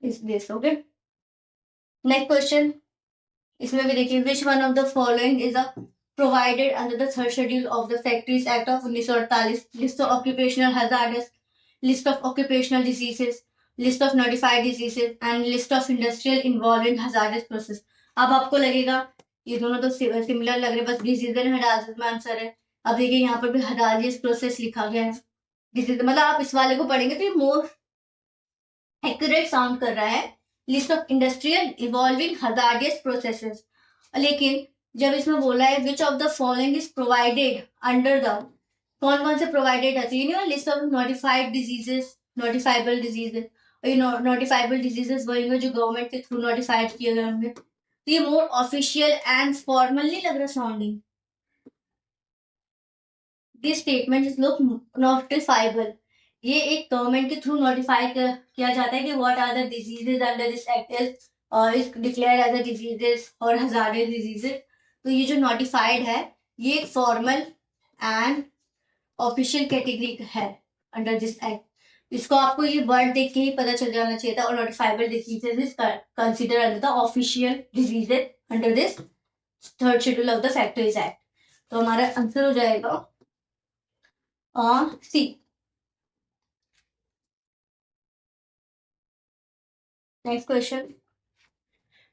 is this, okay. Next question, इसमें भी देखिए, which one of the following is a provided under the third schedule of the factories act of 1948, list of occupational hazards, list of occupational diseases, list of notified diseases and list of industrial involve in hazards process. अब आपको लगेगा ये दोनों तो similar लग रहे हैं, बस डिजीज एंड हैजार्डस में आंसर है। अब देखिए यहाँ पर भी हैजार्डस प्रोसेस लिखा गया है, डिजीज मतलब आप इस वाले को पढ़ेंगे तो ये मोर एक्यूरेट साउंड कर रहा है, list of industrial evolving hazardous processes. लेकिन जब इसमें बोला है which of the following is provided under the, कौन कौन से प्रोवाइडेड है, तो ये नहीं list of notified diseases, notifiable diseases, और ये नोटिफाइबल डिजीजेस वही होंगे जो गवर्नमेंट के थ्रू नोटिफाइड किए गए होंगे। तो ये मोर ऑफिशियल एंड फॉर्मल नहीं लग रहा sounding, this statement is look notifiable, ये एक गवर्नमेंट के थ्रू नोटिफाई किया जाता है कि what are the diseases under this act is, और is declare as a diseases और हजार्डियस डिजीजेस। तो ये जो नोटिफाइड है ये एक फॉर्मल एंड ऑफिशियल कैटेगरी है अंडर दिस एक्ट, इसको आपको ये वर्ड देख के ही पता चल जाना चाहिए था। और notifiable diseases is consider under the official diseases under this third schedule of the factories act. तो हमारा आंसर हो जाएगा सी। Next question.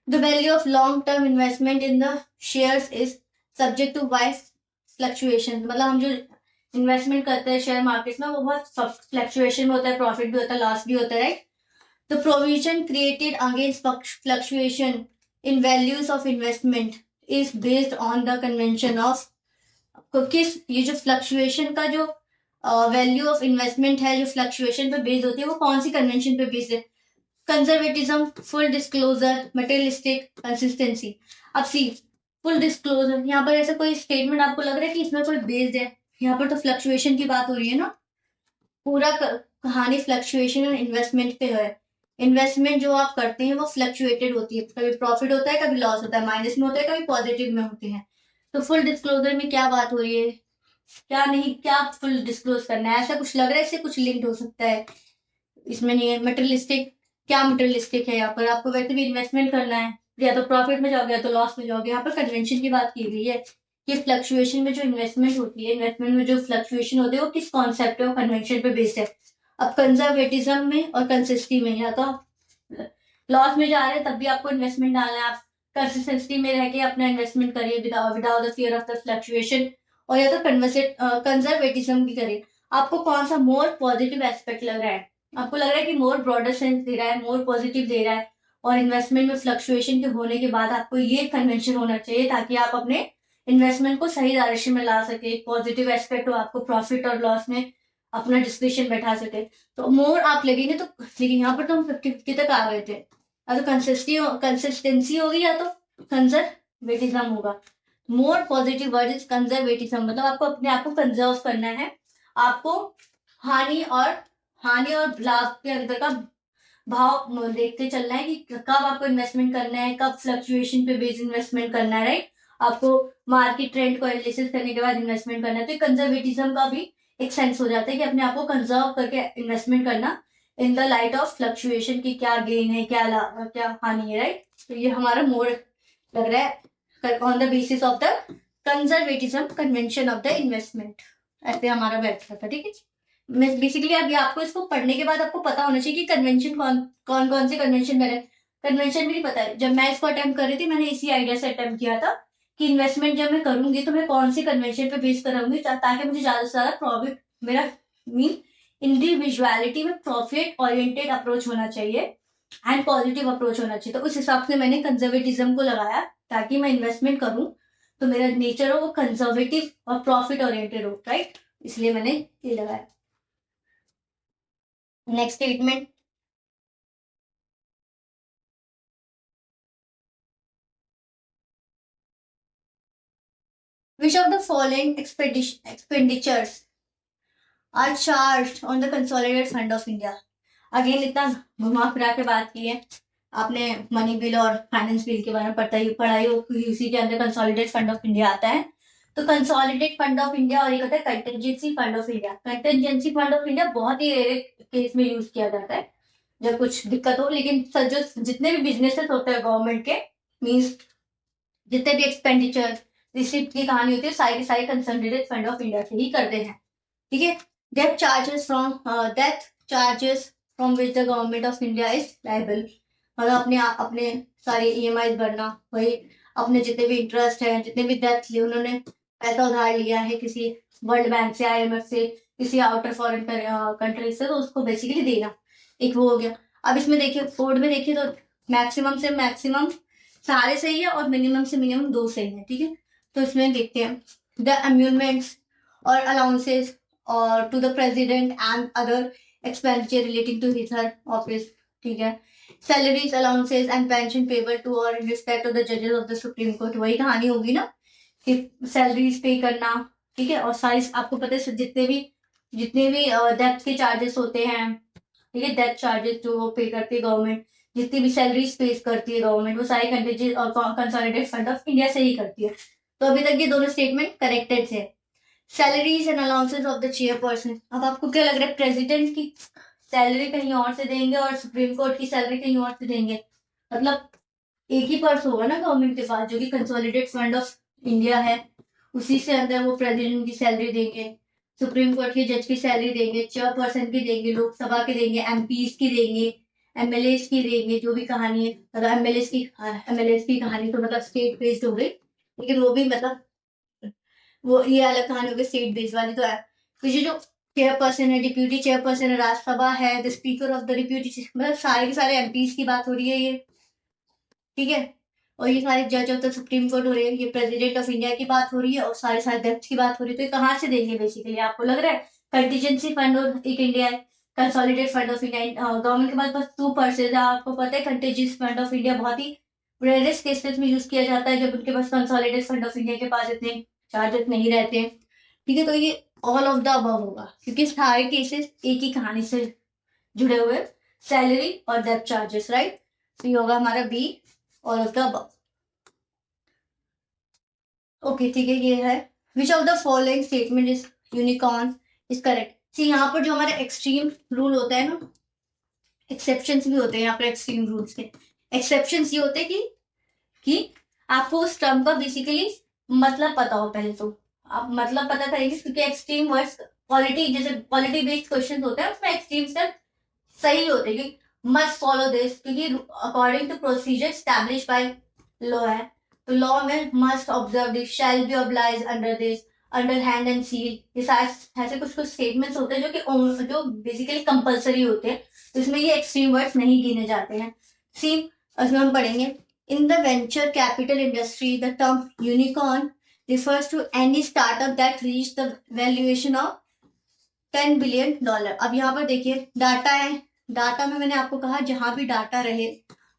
The value of long-term investment in the shares is subject to wide fluctuation. मतलब हम जो investment करते हैं share market में वो बहुत फ्लक्चुएशन में होता है, प्रॉफिट भी होता है, लॉस भी होता है, right. The provision created against fluctuation in values of investment is based on the convention of, किस ये जो फ्लक्चुएशन का जो वैल्यू ऑफ इन्वेस्टमेंट है जो फ्लक्चुएशन पे बेस्ड होती है वो कौन सी कन्वेंशन पे बेस्ड है, conservatism, full disclosure, materialistic, consistency. अब सी फुल डिस्क्लोजर, यहाँ पर ऐसा कोई स्टेटमेंट आपको लग रहा है कि इसमें कोई बेस्ड है, यहाँ पर तो फ्लक्चुएशन की बात हो रही है ना, पूरा कहानी फ्लक्चुएशन और इन्वेस्टमेंट पे है। इन्वेस्टमेंट जो आप करते हैं वो फ्लक्चुएटेड होती है, कभी प्रॉफिट होता है, कभी लॉस होता है, माइनस में होता है, कभी पॉजिटिव में होते हैं। तो फुल डिस्क्लोजर में क्या बात हो रही है, क्या नहीं, क्या फुल डिस्क्लोज करना है, ऐसा कुछ लग रहा है, इससे कुछ लिंक्ड हो सकता है, इसमें नहीं है। मटेरियलिस्टिक, क्या मटेरियलिस्टिक है, यहाँ पर आपको वैसे भी इन्वेस्टमेंट करना है, या तो प्रॉफिट में जाओगे या तो लॉस में जाओगे, यहाँ पर कन्वेंशन की बात की गई है कि फ्लक्चुएशन में जो इन्वेस्टमेंट होती है, इन्वेस्टमेंट में जो फ्लक्चुएशन होते हैं वो किस कॉन्सेप्ट और कन्वेंशन पे बेस्ड है। अब कंजर्वेटिज्म में और कंसिस्टेंसी में, या तो आप लॉस में जा रहे हैं तब भी आपको इन्वेस्टमेंट डालना है, आप कंसिस्टेंसी में रह के अपना इन्वेस्टमेंट करिए without the fear of the fluctuation, और या तो कंजर्वेटिज्म की करिए। आपको कौन सा मोर पॉजिटिव एस्पेक्ट लग रहा है? आपको लग रहा है कि मोर ब्रॉडर सेंस दे रहा है, मोर पॉजिटिव दे रहा है, और इन्वेस्टमेंट में फ्लक्चुएशन के होने के बाद आपको ये कन्वेंशन होना चाहिए ताकि आप अपने इन्वेस्टमेंट को सही डायरेक्शन में ला सके, पॉजिटिव एस्पेक्ट हो, आपको प्रॉफिट और लॉस में अपना डिस्क्रिप्शन बैठा सके, तो मोर आप लगेंगे। तो लेकिन यहाँ पर तो हम 50-50 तक आ गए थे। या तो कंसिस्टेंसी होगी या तो कंजर्वेटिज्म होगा। More positive word is conservatism, मतलब आपको अपने आप को कंजर्व करना है, आपको हानि और लाभ के अंदर का भाव देखते चलना है कि कब आपको इन्वेस्टमेंट करना है, कब फ्लक्चुएशन पे बेस्ड इन्वेस्टमेंट करना है, राइट। आपको मार्केट ट्रेंड को एनालिसिस करने के बाद इन्वेस्टमेंट करना है। तो कंजर्वेटिज्म का भी एक सेंस हो जाता है कि अपने आप को कंजर्व करके इन्वेस्टमेंट करना in the light of fluctuation की क्या गेन है, क्या हानि है, राइट। तो ये हमारा मोड लग रहा है on the basis of the conservatism convention of the investment, ऐसे हमारा बैठ रहा था, ठीक है। बेसिकली अभी आपको इसको पढ़ने के बाद आपको पता होना चाहिए कि कन्वेंशन कौन से कन्वेंशन मेरे कन्वेंशन भी नहीं पता है। जब मैं इसको अटेम्प्ट कर रही थी मैंने इसी आइडिया से अटेम्प्ट किया था कि इन्वेस्टमेंट जब मैं करूंगी तो मैं कौन सी कन्वेंशन पे बेस करूंगी ताकि मुझे ज्यादा से ज्यादा प्रॉफिट मेरा मीन इंडिविजुअलिटी में प्रॉफिट ओरिएंटेड अप्रोच होना चाहिए एंड पॉजिटिव अप्रोच होना चाहिए। तो उस हिसाब से मैंने कंजर्वेटिज्म को लगाया ताकि मैं इन्वेस्टमेंट करूं तो मेरा नेचर हो वो कंजर्वेटिव और प्रॉफिट ओरिएंटेड हो, राइट। इसलिए मैंने ये लगाया। Next statement, which of the following expenditures are charged on the consolidated fund of India? Again इतना घुमा फिरा के बात की है, आपने मनी बिल और फाइनेंस बिल के बारे में पढ़ाई होगी, उसी के अंदर कंसोलिडेट फंड ऑफ इंडिया आता है। तो कंसोलिडेट फंड ऑफ इंडिया और एक होता है contingency fund of India. Contingency fund of India बहुत ही रेयर केस में यूज किया जाता है जब कुछ दिक्कत हो, लेकिन जो जितने भी बिजनेसेस होते हैं गवर्नमेंट के, मीन्स जितने भी एक्सपेंडिचर रिसिप्ट की कहानी होती है सारी कंसोलिडेटेड फंड ऑफ इंडिया से ही करते हैं, ठीक है। Death charges from which the government of India is liable, मतलब अपने सारे ईएमआई भरना, वही अपने जितने भी इंटरेस्ट है, जितने भी डेथ लिए उन्होंने पैसा उधार लिया है किसी वर्ल्ड बैंक से, आईएमएफ से, किसी आउटर फॉरेन कंट्री से, तो उसको बेसिकली देना, एक वो हो गया। अब इसमें देखिए कोड में देखिए तो मैक्सिमम से मैक्सिमम सारे सही है और मिनिमम से मिनिमम 2 सही है, ठीक है। तो इसमें देखते हैं द अम्यूजमेंट्स और अलाउंसेस और to the president and other expenditure relating to his her office, ठीक है। Salaries allowances and pension payable to or in respect of the जजेस ऑफ द सुप्रीम कोर्ट, वही कहानी होगी ना कि सैलरीज पे करना, ठीक है। और सारी आपको पता है जितने भी डेथ के चार्जेस होते हैं, ठीक है, डेथ चार्जेस जो वो पे करती है गवर्नमेंट, जितनी भी सैलरीज पे करती है गवर्नमेंट, वो सारी कंट्रीज और कंसोलिडेटेड फंड ऑफ इंडिया से ही करती है। तो अभी तक ये दोनों स्टेटमेंट करेक्टेड है। Salaries and allowances of the chairperson, अब आपको क्या लग रहा है प्रेसिडेंट की सैलरी कहीं और से देंगे और सुप्रीम कोर्ट की सैलरी कहीं और से देंगे? मतलब एक ही पर्स होगा ना गवर्नमेंट के पास जो कि कंसोलिडेटेड फंड ऑफ इंडिया है, उसी से अंदर वो प्रेसिडेंट की सैलरी देंगे, सुप्रीम कोर्ट के जज की सैलरी देंगे, चेयरपर्सन की देंगे, लोकसभा की देंगे, एमपीज की देंगे, एमएलएस की देंगे, जो भी कहानी है। मतलब एमएलएस की कहानी तो मतलब स्टेट बेस्ड हो गई, लेकिन वो भी मतलब वो ये अलग कहानी हो गई स्टेट बेस्ड वाली। तो है तो ये जो चेयरपर्सन है, डिप्यूटी चेयरपर्सन है, राज्यसभा है, the speaker of the deputy, मतलब सारे के सारे एमपीज की बात हो रही है ये, ठीक है। और ये सारे जज ऑफ द सुप्रीम कोर्ट हो रहे हैं, ये प्रेसिडेंट ऑफ इंडिया की बात हो रही है और सारे सारे डेप्थ की बात हो रही है। तो ये कहाँ से देंगे बेसिकली? आपको लग रहा है कंटीजेंसी फंड और एक इंडिया है, consolidated fund of India, government के पास बस 2% है। आपको पता है कंटीजेंसी फंड ऑफ इंडिया बहुत ही रेयरेस्ट केसेस में यूज किया जाता है जब उनके पास कंसोलिडेटेड फंड ऑफ इंडिया के पास इतने चार्जेस नहीं रहते हैं, ठीक है। तो ये ऑल ऑफ द अबव होगा क्योंकि सारे केसेस एक ही कहानी से जुड़े हुए, सैलरी और डेप्थ चार्जेस, राइट। तो ये होगा हमारा B all of the above. Okay ठीक है, ये है which of the following statement is unicorn is correct. See यहाँ पर जो हमारा एक्सट्रीम रूल होता है ना, एक्सेप्शंस भी होते हैं यहाँ पर एक्सट्रीम रूल्स के। एक्सेप्शंस ये होते हैं कि आपको उस टर्म का बेसिकली मतलब पता हो पहले तो। आप मतलब पता करेंगे क्योंकि एक्सट्रीम वर्ड्स क्वालिटी, जैसे क्वालिटी बेस्ड क्वेश्चन होते हैं उसमें एक्सट्रीम स्टेप सही होते हैं, क्योंकि मस्ट फॉलो दिस, क्योंकि according to procedure establish by law है। तो लॉ में must observe this, shall be obliged under this, under hand and seal, ये सारे ऐसे कुछ कुछ स्टेटमेंट्स होते हैं जो बेसिकली कंपलसरी होते हैं। तो इसमें ये एक्सट्रीम वर्ड्स नहीं गिने जाते हैं। सी, इसमें हम पढ़ेंगे in the venture capital industry the term unicorn refers to any startup that reached the valuation of $10 billion। अब यहाँ पर देखिए डाटा है, डाटा में मैंने आपको कहा जहां भी डाटा रहे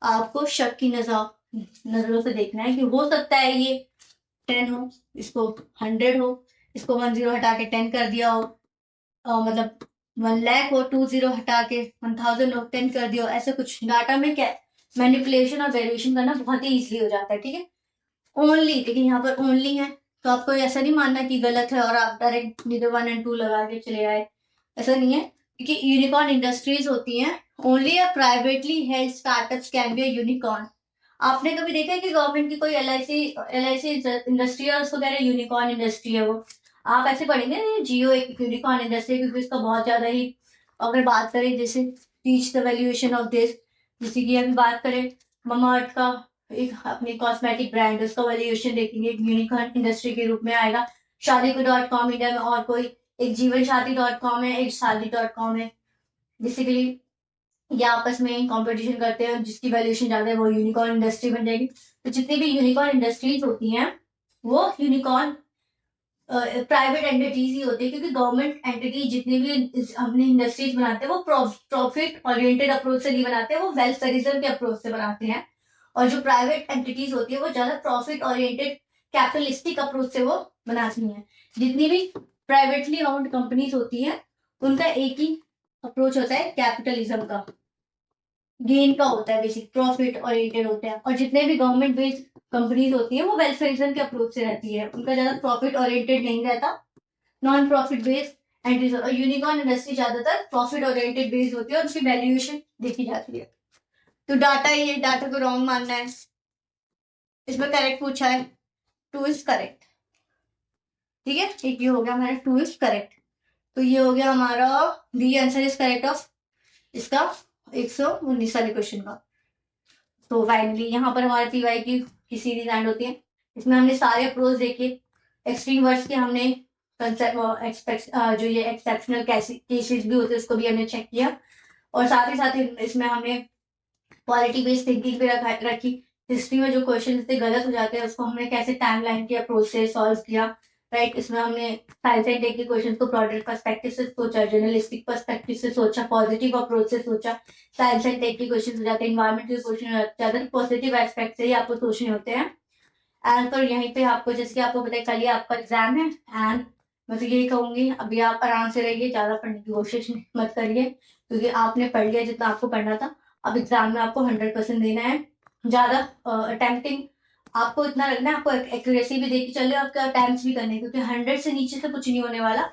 आपको शक की नजरों से देखना है कि हो सकता है ये 10 हो, इसको 100 हो, इसको 10 हटा के 10 कर दिया हो, मतलब 1 लाख हो, 20 हटा के 1000 हो, 10 कर दिया हो, ऐसे कुछ डाटा में क्या मैनिपुलेशन और वेरिएशन करना बहुत ही इजीली हो जाता है। ठीक है, ओनली, देखिए यहाँ पर ओनली है, तो आपको ऐसा नहीं मानना कि गलत है और आप डायरेक्ट नीदर 1 और 2 लगा के चले आए, ऐसा नहीं है, क्योंकि यूनिकॉर्न इंडस्ट्रीज होती हैं। Only a privately held startups can be a unicorn. आपने कभी देखा है कि गवर्नमेंट की कोई एल आई सी इंडस्ट्री है और उसको कह रहे हैं यूनिकॉर्न इंडस्ट्री है वो? आप ऐसे पढ़ेंगे जियो एक यूनिकॉर्न इंडस्ट्री, क्योंकि इसका बहुत ज्यादा ही, अगर बात करें जैसे reach the valuation of this, जैसे कि अभी बात करें ममाअर्थ का, एक अपनी कॉस्मेटिक ब्रांड, उसका वैल्यूएशन देखेंगे एक यूनिकॉर्न इंडस्ट्री के रूप में आएगा। शादी.com इंडिया में और कोई एक जीवन साथी.com है, एक शादी.com है। बेसिकली ये आपस में कंपटीशन करते हैं, जिसकी वैल्यूएशन ज्यादा है वो यूनिकॉर्न इंडस्ट्री बन जाएगी। तो जितनी भी यूनिकॉर्न इंडस्ट्रीज होती हैं वो यूनिकॉर्न प्राइवेट एंटिटीज ही होती है, क्योंकि गवर्नमेंट एंटिटी जितनी भी हमने इंडस्ट्रीज बनाते हैं वो प्रॉफिट ओरिएंटेड अप्रोच से नहीं बनाते, वो वेल्फेयरिज्म के अप्रोच से बनाते हैं। और जो प्राइवेट एंटिटीज होती है वो ज्यादा प्रॉफिट ओरिएंटेड कैपिटलिस्टिक अप्रोच से वो बनाती हैं। जितनी भी प्राइवेटली ओन्ड कंपनीज होती हैं उनका एक ही अप्रोच होता है कैपिटलिज्म का, गेन का होता है, बेसिक प्रॉफिट ओरिएंटेड होते हैं। और जितने भी गवर्नमेंट बेस्ड कंपनीज होती है वो वेल्फेयरिज्म के अप्रोच से रहती है, उनका ज्यादा प्रॉफिट ओरिएंटेड नहीं रहता, non profit based and unicorn industry ज्यादातर प्रॉफिट ओरिएंटेड बेस्ड होती है और उसकी वैल्यूएशन देखी जाती है। तो डाटा, ये डाटा को रॉन्ग मानना है, इसमें करेक्ट पूछा है, 2 इज करेक्ट। ठीक है, एक ये हो गया हमारा 2 इज करेक्ट। तो ये हो गया हमारा D answer is correct of इसका 119 वाले क्वेश्चन का। तो फाइनली यहाँ पर हमारे पीवाई की सीरीज एंड होती है। इसमें हमने सारे अप्रोच देखे, एक्सट्रीम वर्ड्स के हमने जो ये एक्सेप्शनल केसेस भी होते हैं उसको भी हमने चेक किया, और साथ ही इसमें हमने क्वालिटी बेस्ड थिंकिंग भी रखी। हिस्ट्री में जो क्वेश्चन थे गलत हो जाते हैं उसको हमने कैसे टाइमलाइन के अप्रोच से सॉल्व किया, राइट। इसमें हमने साइंस एंड टेक के क्वेश्चन को ब्रॉडर पर्सपेक्टिव से सोचा, जर्नलिस्टिक पर्सपेक्टिव से सोचा, पॉजिटिव अप्रोच से सोचा। साइंस एंड टेक के क्वेश्चन हो जाते हैं, इन्वायरमेंट के क्वेश्चन हो जाते हैं, पॉजिटिव एस्पेक्ट से ही आपको सोचने होते हैं। एंड पर यहीं पे आपको, जैसे कि आपको पता है कल ही आपका एग्जाम है, एंड मैं तो यही कहूंगी अभी आप आराम से रहिए, ज्यादा पढ़ने की कोशिश मत करिए, क्योंकि आपने पढ़ लिया जितना आपको पढ़ना था। अब एग्जाम में आपको 100% देना है, ज्यादा अटेम्प्टिंग आपको इतना रखना है, आपको एक्यूरेसी भी देखी चल रही है, आपके अटेम्प्ट भी करने, क्योंकि 100 से नीचे से कुछ नहीं होने वाला।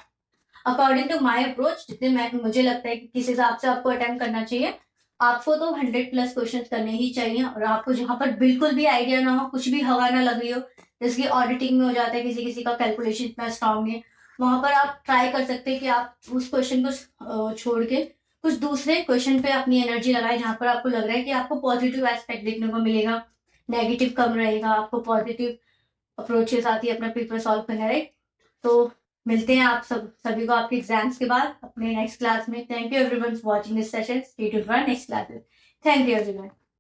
अकॉर्डिंग टू माई अप्रोच, जितने मुझे लगता है कि किस हिसाब से आपको अटेम्प्ट करना चाहिए, आपको तो 100+ क्वेश्चन करने ही चाहिए। और आपको जहां पर बिल्कुल भी आइडिया ना हो, कुछ भी हवा ना लग रही हो, जैसे कि ऑडिटिंग में हो जाता है, किसी किसी का कैलकुलेशन इतना स्ट्रांग है, वहां पर आप ट्राई कर सकते हैं कि आप उस क्वेश्चन को छोड़ के कुछ दूसरे क्वेश्चन पे अपनी एनर्जी लगाए, जहां पर आपको लग रहा है कि आपको पॉजिटिव एस्पेक्ट देखने को मिलेगा, नेगेटिव कम रहेगा, आपको पॉजिटिव अप्रोच के साथ ही अपना पेपर सॉल्व करना है, राइट। तो मिलते हैं आप सभी को आपके एग्जाम्स के बाद अपने नेक्स्ट क्लास में। Thank you everyone for watching this session, stay tuned for next classes. Thank you everyone.